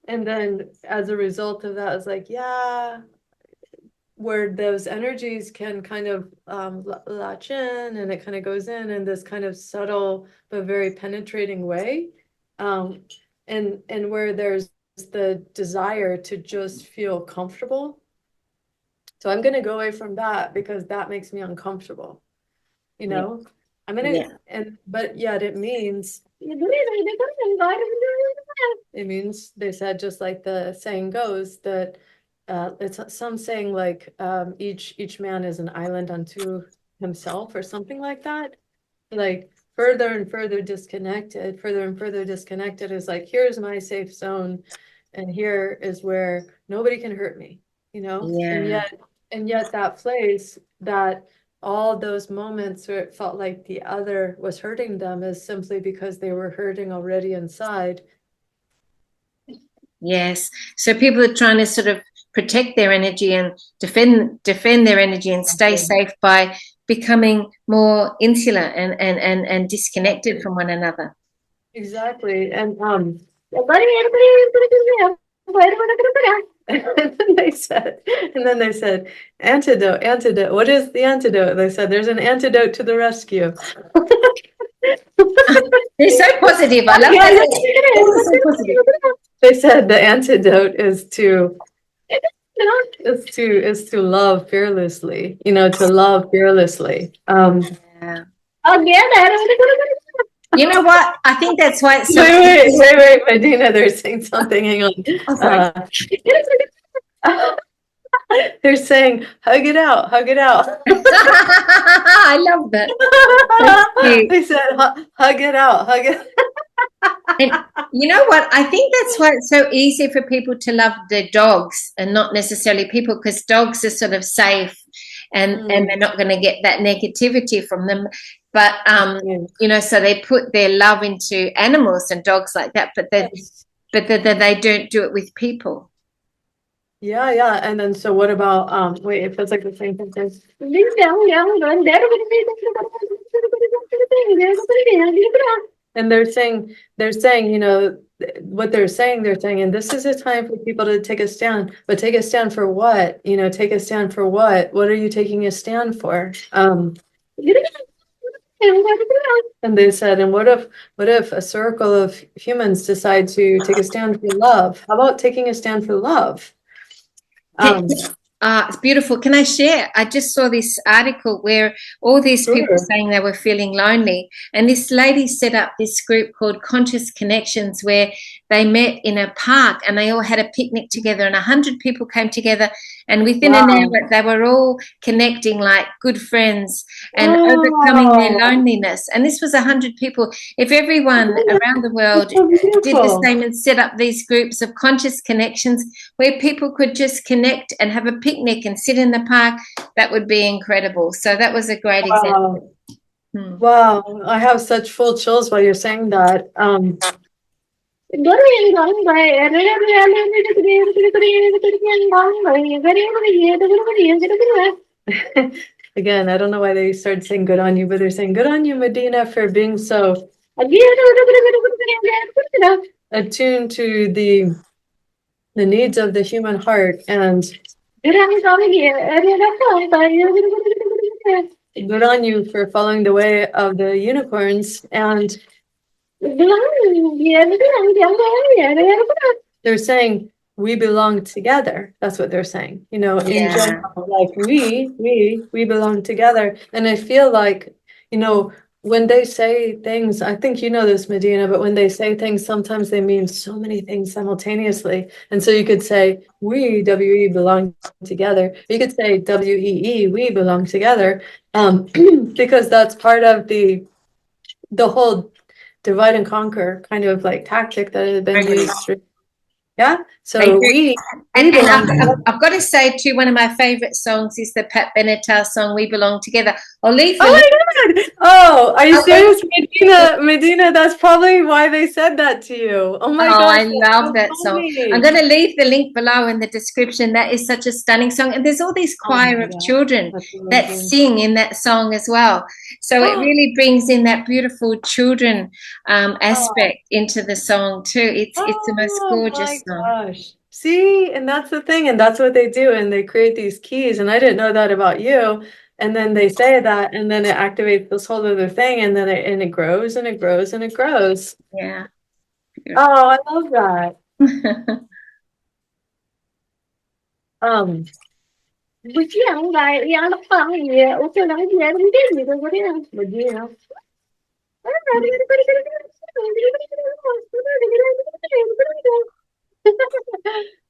And then as a result of that, it's like, yeah, where those energies can kind of latch in, and it kind of goes in this kind of subtle but very penetrating way, um, and where there's the desire to just feel comfortable. So I'm going to go away from that because that makes me uncomfortable, you know? I mean, Yeah. but yet it means, they said, just like the saying goes, that it's some saying like each man is an island unto himself or something like that. Like further and further disconnected is like, here's my safe zone, and here is where nobody can hurt me, you know? Yeah. And yet that place, that all those moments where it felt like the other was hurting them, is simply because they were hurting already inside. Yes. So people are trying to sort of protect their energy and defend their energy and stay safe by becoming more insular and disconnected from one another. Exactly. And and then they said, antidote. What is the antidote? They said, there's an antidote to the rescue. They're so positive. I love that. So positive. They said the antidote is to love fearlessly, to love fearlessly. Yeah. You know what? I think that's why it's so Wait, Medyhne, they're saying something. Hang on. Oh, sorry. They're saying, hug it out, hug it out. I love that. That's cute. They said, hug it out, hug it. And you know what? I think that's why it's so easy for people to love their dogs and not necessarily people, because dogs are sort of safe and they're not going to get that negativity from them. But so they put their love into animals and dogs like that, but they don't do it with people. Yeah. And then so what about wait, it feels like the same thing. And they're saying, what they're saying, and this is a time for people to take a stand, but take a stand for what? Take a stand for what? What are you taking a stand for? And they said, and what if a circle of humans decide to take a stand for love? How about taking a stand for love? It's beautiful. Can I share? I just saw this article where all these people saying they were feeling lonely, and this lady set up this group called Conscious Connections, where they met in a park and they all had a picnic together, and 100 people came together, and within an hour they were all connecting like good friends and overcoming their loneliness. And this was 100 people. If everyone around the world did the same and set up these groups of conscious connections where people could just connect and have a picnic and sit in the park, that would be incredible. So that was a great example. Wow, I have such full chills while you're saying that. Again, I don't know why they started saying good on you, but they're saying good on you, Medyhne, for being so attuned to the needs of the human heart, and good on you for following the way of the unicorns. And they're saying we belong together. That's what they're saying. In general, like we belong together. And I feel like, when they say things, I think this, Medyhne, but when they say things, sometimes they mean so many things simultaneously. And so you could say we, WE, belong together. You could say WEE, we belong together, because that's part of the whole divide and conquer kind of like tactic that has been used. Yeah. So and I've got to say too, one of my favorite songs is the Pat Benatar song "We Belong Together." I'll leave the link. My God! Oh, are you serious, Medyhne? That's probably why they said that to you. Oh my gosh! I love that song. I'm going to leave the link below in the description. That is such a stunning song, and there's all these choir of children that sing in that song as well. So it really brings in that beautiful children aspect into the song too. It's the most gorgeous song. Gosh. See, and that's the thing, and that's what they do, and they create these keys, and I didn't know that about you. And then they say that, and then it activates this whole other thing, and then it grows and it grows and it grows. Yeah. Beautiful. Oh, I love that. Bugiang lại ya nó phang gì ô tô nó gì nó biết gì đâu có đấy Medina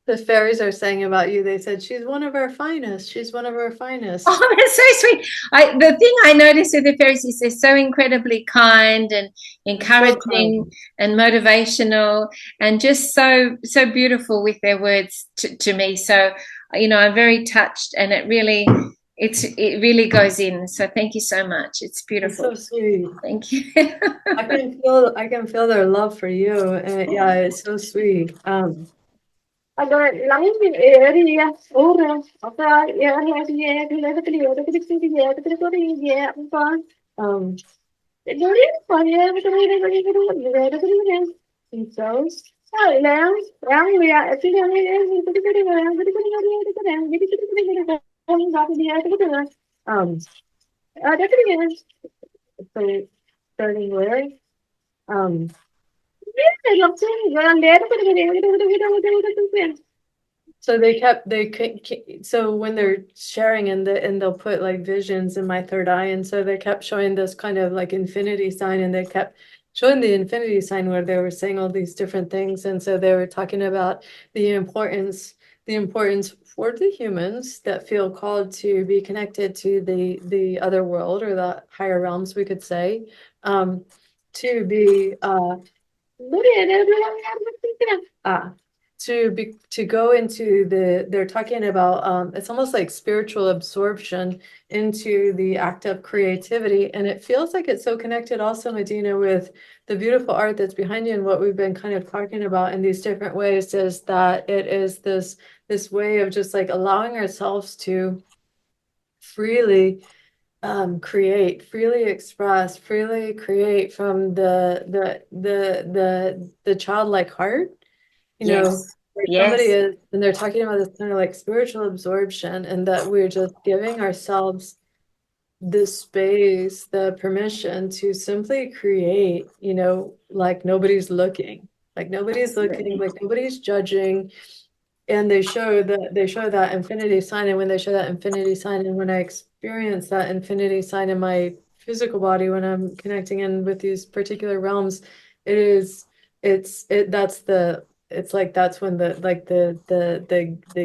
The fairies are saying about you, they said, she's one of our finest. She's one of our finest. Oh, that's so sweet. The thing I notice with the fairies is they're so incredibly kind and So encouraging kind. and motivational and just so beautiful with their words to me. So, I'm very touched and it really goes in. So thank you so much. It's It's beautiful. so sweet. Thank you. I can feel their love for you. And yeah, it's so sweet. allora la mia area ora ora ya ya ya la que le que le ya que le ya un pan Um, yo le ponía que so sai là đang ya thì đang um that's it again so starting where um yeah I'm saying you're on there so so when they're sharing and they'll put like visions in my third eye, and so they kept showing this kind of like infinity sign, and they kept showing the infinity sign where they were saying all these different things, and so they were talking about the importance for the humans that feel called to be connected to the other world or the higher realms, we could say, to be Ah, to go into they're talking about it's almost like spiritual absorption into the act of creativity, and it feels like it's so connected also, Medyhne, with the beautiful art that's behind you, and what we've been kind of talking about in these different ways is that it is this way of just like allowing ourselves to freely freely express, freely create from the childlike heart, Yes. where somebody Yes. is, and they're talking about this kind of like spiritual absorption, and that we're just giving ourselves the space, the permission to simply create, like nobody's looking, Absolutely. like nobody's judging, and they show that infinity sign, and when they show that infinity sign, and when I experience that infinity sign in my physical body, when I'm connecting in with these particular realms, it is it's it that's the it's like that's when the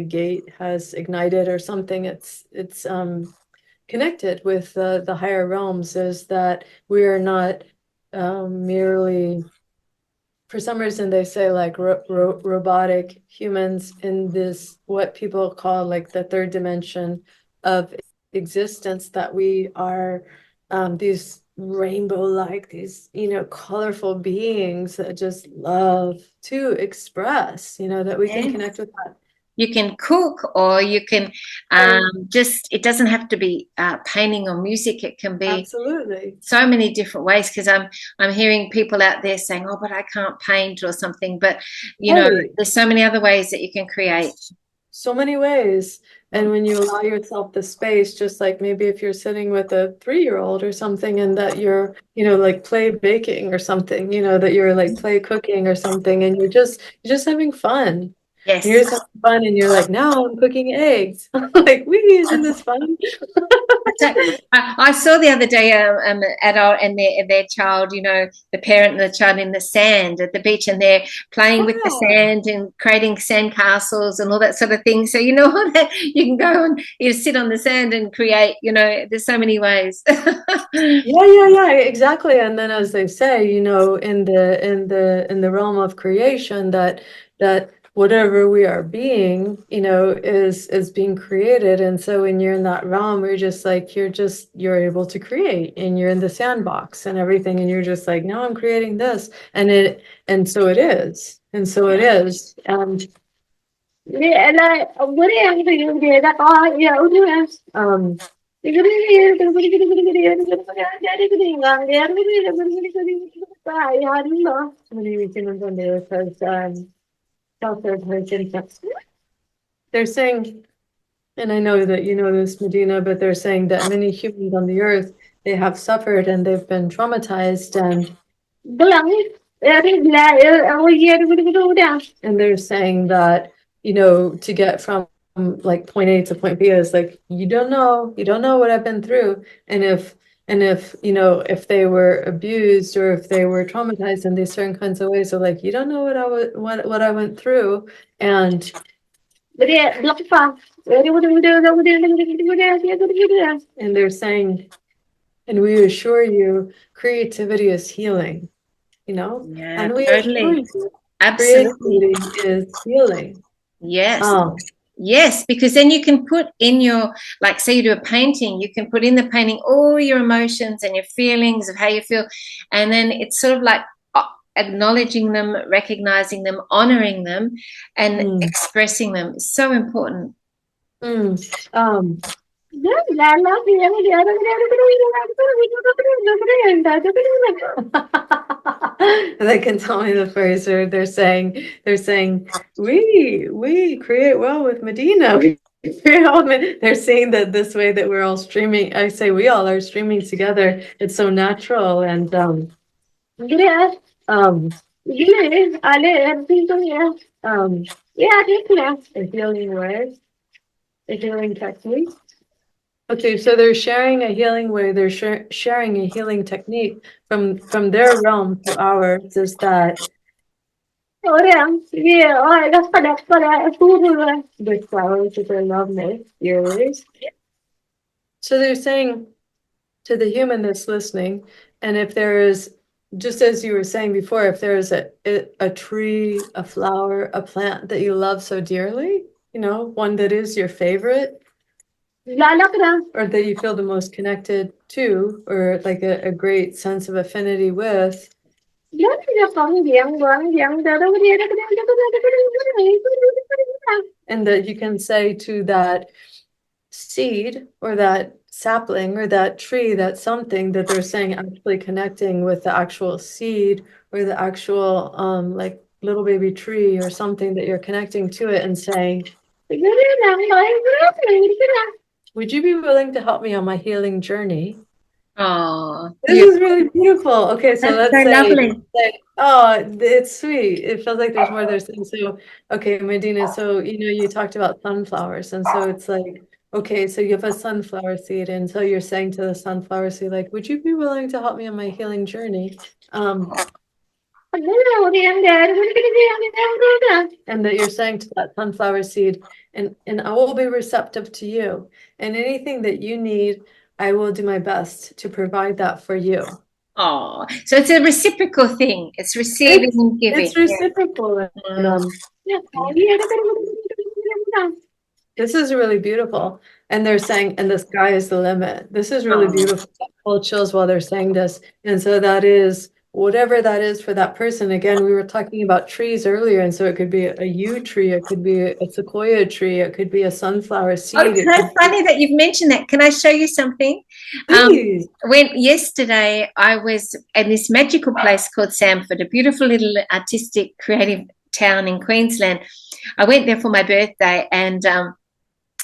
gate has ignited or something. It's connected with the higher realms, is that we are not merely, for some reason they say like robotic humans in this what people call like the third dimension of existence, that we are these rainbow like these colorful beings that just love to express, that we can Yes. connect with that. You can cook or you can Oh, it doesn't have to be painting or music. It can be absolutely. so many different ways because I'm hearing people out there saying, oh, but I can't paint or something. But, Right. there's so many other ways that you can create. So many ways. And Mm. when you allow yourself the space, just like maybe if you're sitting with a 3-year-old or something, and that you're, like play baking or something, that you're like play cooking or something, and you're just having fun. And you're Yes. just having fun, and you're like, now I'm cooking eggs. Like, wee, isn't this fun? So, I saw the other day an adult and their child, the parent and the child in the sand at the beach, and they're playing with the Yeah. sand and creating sand castles and all that sort of thing. So that you can go and sit on the sand and create. There's so many ways. Yeah, yeah, yeah, exactly. And then, as they say, in the realm of creation, that whatever we are being, is being created. And so when you're in that realm, you're able to create, and you're in the sandbox and everything, and you're just like, no, I'm creating this. And so it is. And so it is. And لا وري يعني ده قا يا ودي um somebody recommends on there says self-referential. They're saying, and I know that you know this, Medyhne, but they're saying that many humans on the earth, they have suffered and they've been traumatized, and they're saying that, to get from like point A to point B is like, you don't know what I've been through. And if you know, if they were abused or if they were traumatized in these certain kinds of ways, so like, you don't know what I went through. And they're saying, and we assure you, creativity is healing, you know, Yeah, and we assure totally. you, Absolutely. creativity is healing. Yes. Yes, because then you can put in your, like, say you do a painting, you can put in the painting all your emotions and your feelings of how you feel. And then it's sort of like acknowledging them, recognizing them, honoring them, and expressing them. It's so important. They can tell me the phrase, or they're saying, we create well with Medyhne. They're saying that this way that we're all streaming. I say we all are streaming together. It's so natural. And yeah, a healing word, a healing technique. Okay, so they're sharing a healing way. They're sharing a healing technique from their realm to ours. Is that the flowers that they love me, yours. So they're saying to the human that's listening, and if there is, just as you were saying before, if there is a tree, a flower, a plant that you love so dearly, you know, one that is your favorite, or that you feel the most connected to, or like a great sense of affinity with, and that you can say to that seed or that sapling or that tree, that something that they're saying, actually connecting with the actual seed or the actual like little baby tree or something, that you're connecting to it and saying, would you be willing to help me on my healing journey? Oh, This is really beautiful. Okay, so that's let's so lovely. say, oh, it's sweet. It feels like there's more there. So, okay, Medyhne, so, you know, you talked about sunflowers. And so it's like, okay, so you have a sunflower seed. And so you're saying to the sunflower seed, like, would you be willing to help me on my healing journey? And that you're saying to that sunflower seed, and I will be receptive to you. And anything that you need, I will do my best to provide that for you. Oh, so it's a reciprocal thing. It's receiving and giving. It's reciprocal. And, this is really beautiful. And they're saying, and the sky is the limit. This is really beautiful. Full chills while they're saying this. And so that is whatever that is for that person. Again, we were talking about trees earlier. And so it could be a yew tree, it could be a sequoia tree, it could be a sunflower seed. Oh, it's so funny that you've mentioned that. Can I show you something? When yesterday I was in this magical place called Samford, a beautiful little artistic, creative town in Queensland. I went there for my birthday, and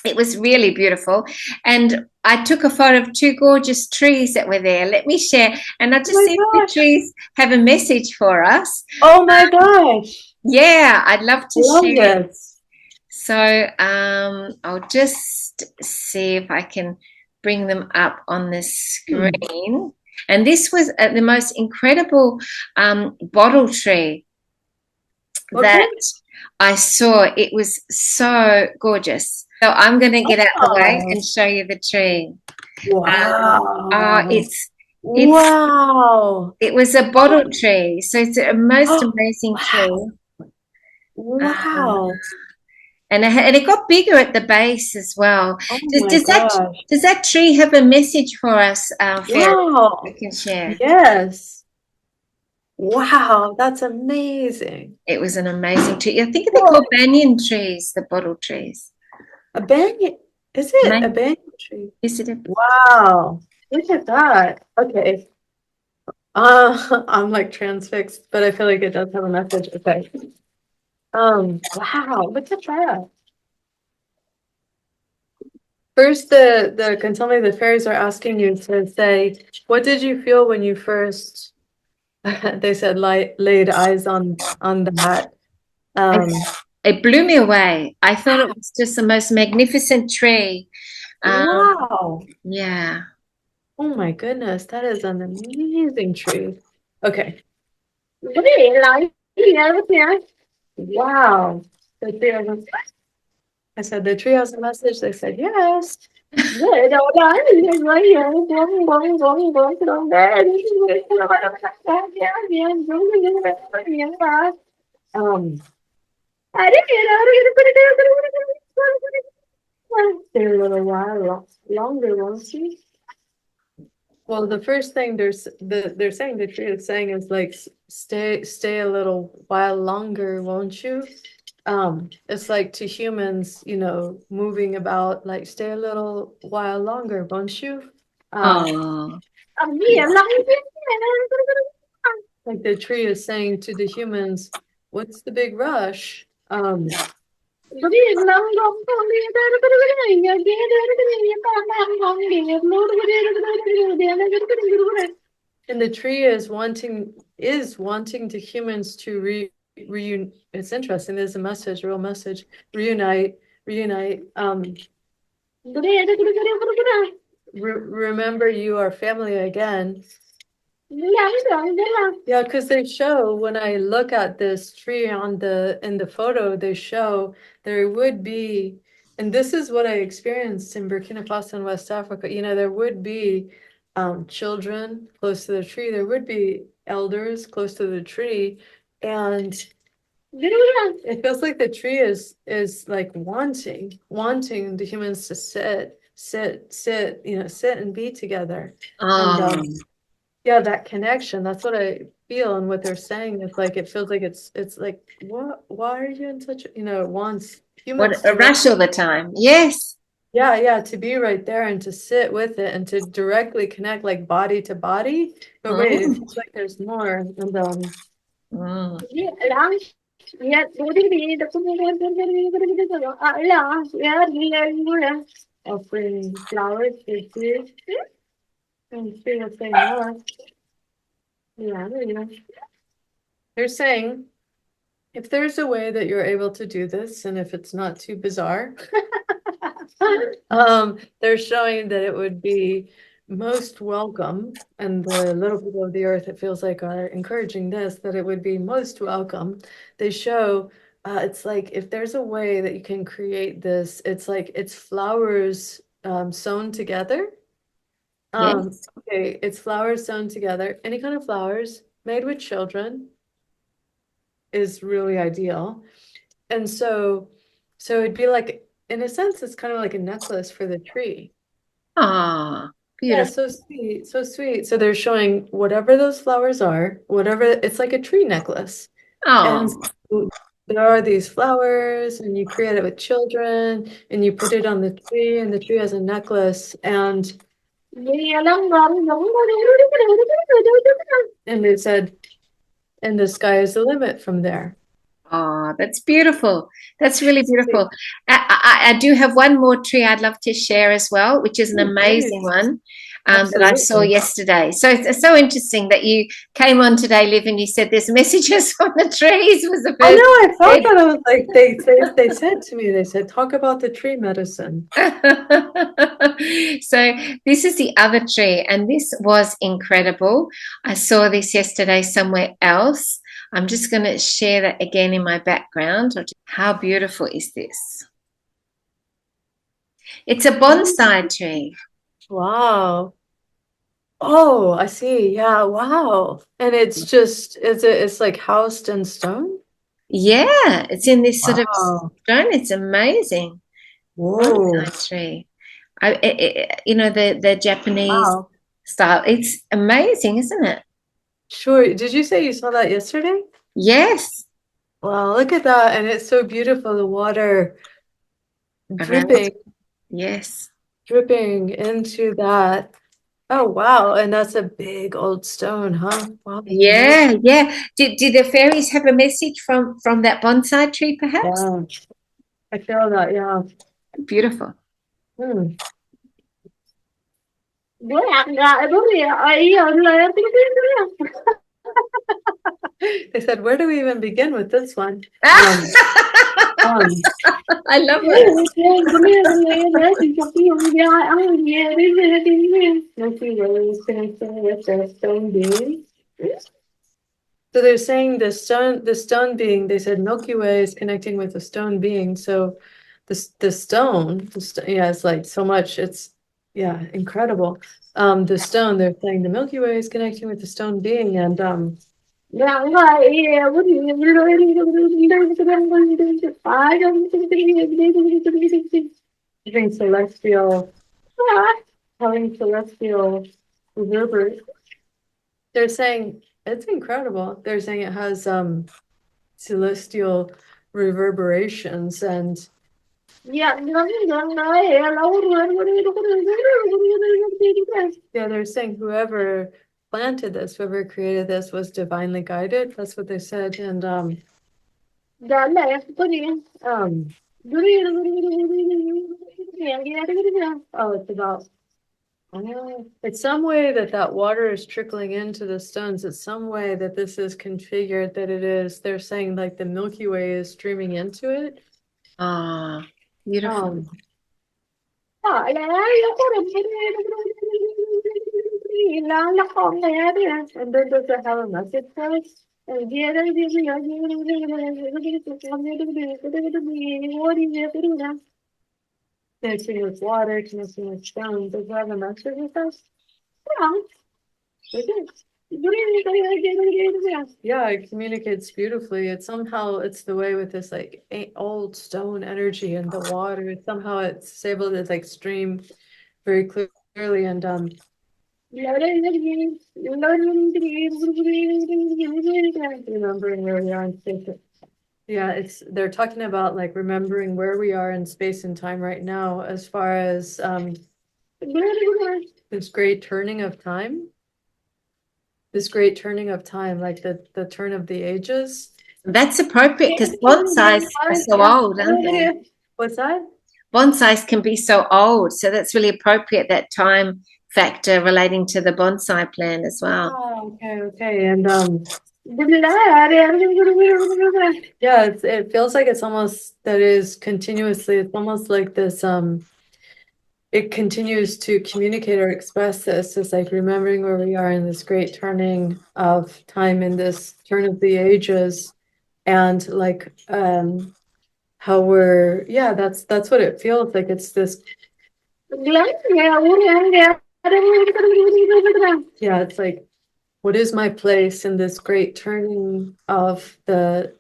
it was really beautiful. And I took a photo of two gorgeous trees that were there. Let me share. And I just see if the trees have a message for us. Oh my gosh. Yeah, I'd love to share. This. So I'll just see if I can bring them up on the screen. And this was the most incredible bottle tree that I saw. It was so gorgeous. So I'm going to get out the way and show you the tree. Wow. It's wow. It was a bottle tree. So it's a most amazing tree. Wow. And it got bigger at the base as well. Oh does that tree have a message for us, Fairies, wow. we can share? Yes. Wow, that's amazing. It was an amazing tree. I think they're called banyan trees, the bottle trees. A banyan? Is it a banyan tree? Is it wow. Look at that. Okay. I'm like transfixed, but I feel like it does have a message. Okay. Wow, look at that. First, can tell me the fairies are asking you to say, what did you feel when you first, they said, laid eyes on that? it blew me away. I thought it was just the most magnificent tree. Wow. Yeah. Oh my goodness, that is an amazing tree. Okay. Có thể nói gì nữa bất nhá. Wow. The tree has a I said the tree has a message. They said yes. Để đâu đó thì với những bốn bốn để I didn't stay a little while longer, won't you? Well, the first thing they're saying the tree is saying is like stay a little while longer, won't you? It's like to humans, you know, moving about, like stay a little while longer, won't you? Oh. Like the tree is saying to the humans, what's the big rush? And the tree is wanting to humans to reunite. It's interesting. There's a message, a real message. Reunite. Remember you are family again. Yeah, because they show, when I look at this tree in the photo, they show there would be, and this is what I experienced in Burkina Faso and West Africa, you know, there would be children close to the tree, there would be elders close to the tree, and it feels like the tree is like wanting the humans to sit, you know, sit and be together. And yeah, that connection, that's what I feel, and what they're saying is like it feels like it's like, what, why are you in such, you know, it wants humans What a to rush all the time. Yes. yeah, to be right there and to sit with it and to directly connect, like body to body. But wait, it feels like there's more. And offering flowers to trees. And tree will say more. Yeah, they're saying if there's a way that you're able to do this, and if it's not too bizarre, they're showing that it would be most welcome, and the little people of the earth, it feels like, are encouraging this, that it would be most welcome. They show it's like if there's a way that you can create this, it's like it's flowers sewn together. Yes. Okay, it's flowers sewn together. Any kind of flowers made with children is really ideal. And so it'd be like, in a sense, it's kind of like a necklace for the tree. Ah, Yeah, beautiful. so sweet, so sweet. So they're showing whatever those flowers are, whatever, it's like a tree necklace. And Oh, so there are these flowers, and you create it with children, and you put it on the tree, and the tree has a necklace, and it said, and the sky is the limit from there. oh, that's beautiful. That's really Sweet. beautiful. I do have one more tree I'd love to share as well, which is an Oh, amazing please. one that I saw Absolutely. yesterday. So it's so interesting that you came on today, Liv, and you said there's messages from the trees was the I know, first. I felt that. I was like, they said to me, they said, talk about the tree medicine. So this is the other tree, and this was incredible. I saw this yesterday somewhere else. I'm just going to share that again in my background. How beautiful is this? It's a bonsai tree. Wow. Oh, I see. Yeah, wow. And it's just, it's like housed in stone? Yeah, it's in this sort of Wow. stone. It's amazing. Whoa. Bonsai tree. You know, the Japanese Wow. style. It's amazing, isn't it? Sure. Did you say you saw that yesterday? Yes. Wow, look at that. And it's so beautiful. The water Around. dripping, Yes. dripping into that. Oh, wow. And that's a big old stone, huh? Wow. Yeah, yeah. Did the fairies have a message from that bonsai tree, perhaps? Yeah, I feel that. Yeah. Beautiful. Hmm. They said, where do we even begin with this one? I love it. So they're saying the stone being, they said Milky Way is connecting with the stone being. So the stone, yeah, it's like so much, it's yeah, incredible. The stone, they're saying the Milky Way is connecting with the stone being, and having celestial reverberate. They're saying it's incredible. They're saying it has celestial reverberations, and yeah, they're saying whoever planted this, whoever created this was divinely guided. That's what they said. And oh, it's about it's some way that water is trickling into the stones. It's some way that this is configured, that it is, they're saying like the Milky Way is streaming into it. Oh, beautiful. And then does it have a message for us? Connecting with water, connecting with stones. Does it have a message with us? Yeah, it communicates beautifully. It's somehow, it's the way with this like old stone energy and the water. Somehow it's able to like stream very clearly, and remembering where we are in space. Yeah, they're talking about like remembering where we are in space and time right now, as far as this great turning of time. This great turning of time, like the turn of the ages. That's appropriate because bonsais are so old, aren't they? What's that? Bonsais can be so old, so that's really appropriate, that time factor relating to the bonsai plant as well. Oh, okay. And yeah, it feels like it's almost that is continuously, it's almost like this it continues to communicate or express this. It's like remembering where we are in this great turning of time, in this turn of the ages, and like how we're, yeah, that's what it feels like. It's this, yeah, it's like, what is my place in this great turning of the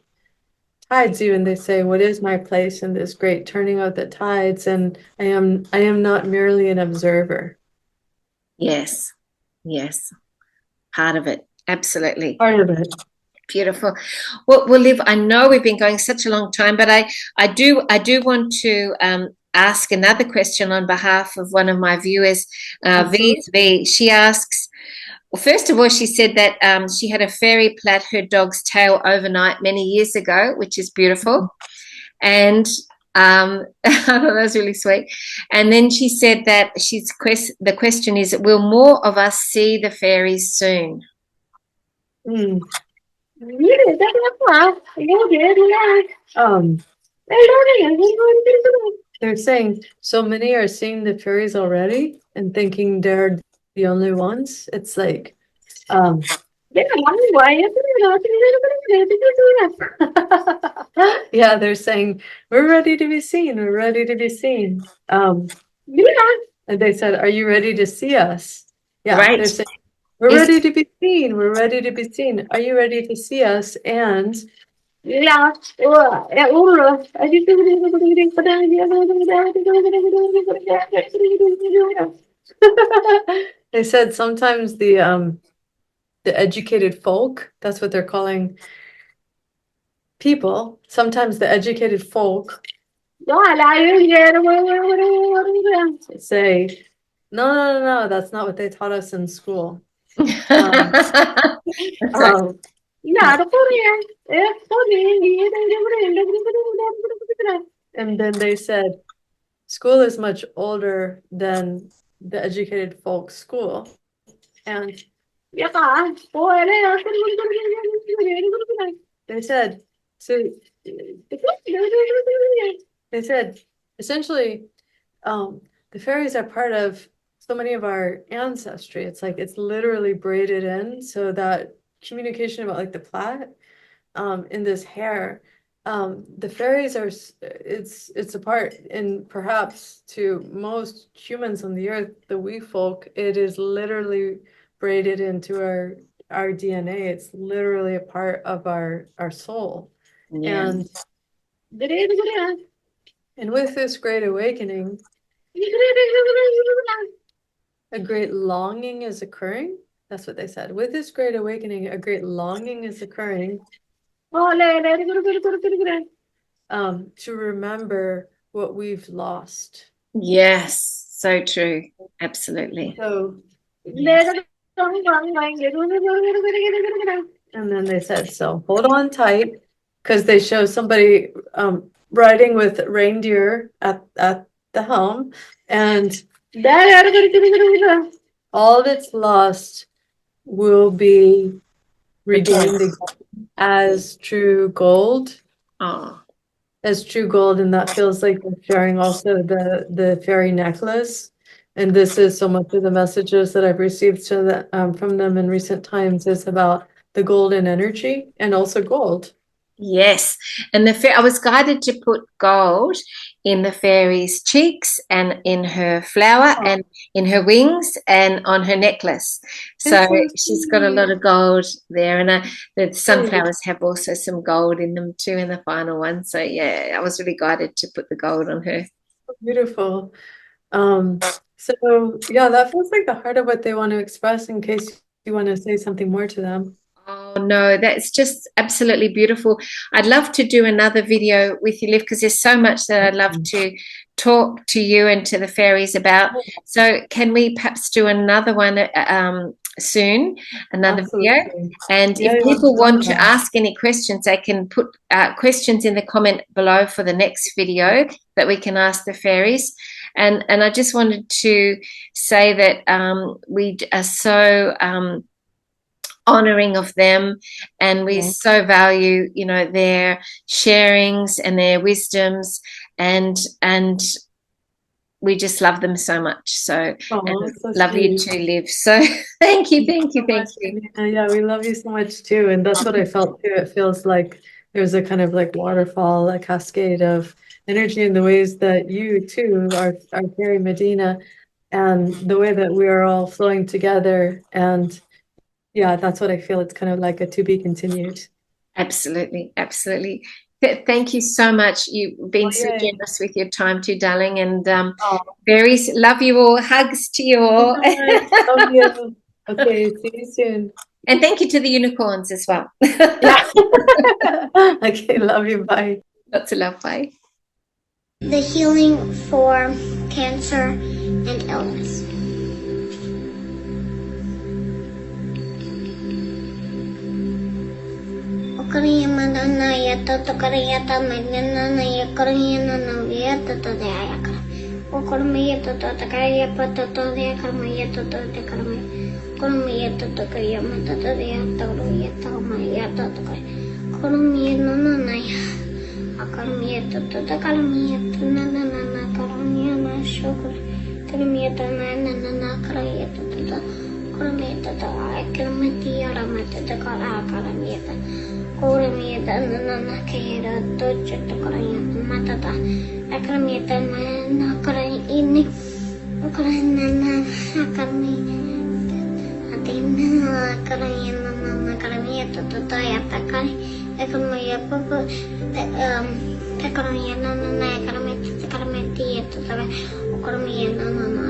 tides? Even they say, what is my place in this great turning of the tides? And I am not merely an observer. Yes, part of it, absolutely. Part of it. Beautiful. Well, Liv, I know we've been going such a long time, but I do want to ask another question on behalf of one of my viewers, V. She asks, well, first of all, she said that she had a fairy plait her dog's tail overnight many years ago, which is beautiful. And I thought that was really sweet. And then she said that the question is, will more of us see the fairies soon? They're saying so many are seeing the fairies already and thinking they're the only ones. It's like yeah, they're saying we're ready to be seen, we're ready to be seen. And they said, are you ready to see us? Yeah, right. They're saying we're ready to be seen, we're ready to be seen. Are you ready to see us? And yeah, they said sometimes the educated folk, that's what they're calling people, sometimes the educated folk say, no, that's not what they taught us in school. And then they said, school is much older than the educated folks' school. And they said, so They said essentially, the fairies are part of so many of our ancestry. It's like it's literally braided in, so that communication about like the plait, in this hair, the fairies are it's a part, and perhaps to most humans on the earth, the wee folk, it is literally braided into our DNA. It's literally a part of our soul. Yeah. And with this great awakening, a great longing is occurring. That's what they said. With this great awakening, a great longing is occurring, to remember what we've lost. Yes, so true. Absolutely. So, Yes. and then they said, so hold on tight, because they show somebody riding with reindeer at the helm, and all that's lost will be regained again as true gold. Oh, As true gold, and that feels like they're sharing also the fairy necklace. And this is so much of the messages that I've received from them in recent times is about the golden energy and also gold. yes. And I was guided to put gold in the fairy's cheeks and in her flower and in her wings and on her necklace. So she's got a lot of gold there, and the sunflowers have also some gold in them too in the final one. So yeah, I was really guided to put the gold on her. Beautiful. So yeah, that feels like the heart of what they want to express, in case you want to say something more to them. Oh no, that's just absolutely beautiful. I'd love to do another video with you, Liv, because there's so much that I'd love to talk to you and to the fairies about. So can we perhaps do another one soon, another video? And if people want to ask any questions, they can put questions in the comment below for the next video that we can ask the fairies. And I just wanted to say that we are so honoring of them, and we so value, you know, their sharings and their wisdoms, and we just love them so much. So, love you too, Liv. So thank you. Yeah, we love you so much too, and that's what I felt too. It feels like there's a kind of like waterfall, a cascade of energy in the ways that you too are very Medyhne, and the way that we are all flowing together. And yeah, that's what I feel. It's kind of like a to be continued. Absolutely. Thank you so much. You've been so generous with your time too, darling. And fairies, love you all. Hugs to you all. Love you. Okay, see you soon. And thank you to the unicorns as well. Yeah. Okay, love you. Bye. Lots of love. Bye. The healing for cancer and illness. Kariyamana yata to kariyata magnana yakariyana yata to the ayakara. Okormiyata to the kariyapata to the karmayata to the karmay. Kormiyata to kariyamata to the yata mayata to kay. Kormiyana naya. Akarmiyata to the karmiyata nana karmiyana shokar. Karmiyata nana karayata to the kormiyata to ayakarmati yaramata to karamiyata. Kuramiyata nana kaya to chutakaraya matata. Akramiyata nana karay ini. Akarana akarmi. Atina karaya nana karamiyata to tayata kay. Akamiyata ko akaraya nana karamiyata karamiyata to tara. Akarmiyata nana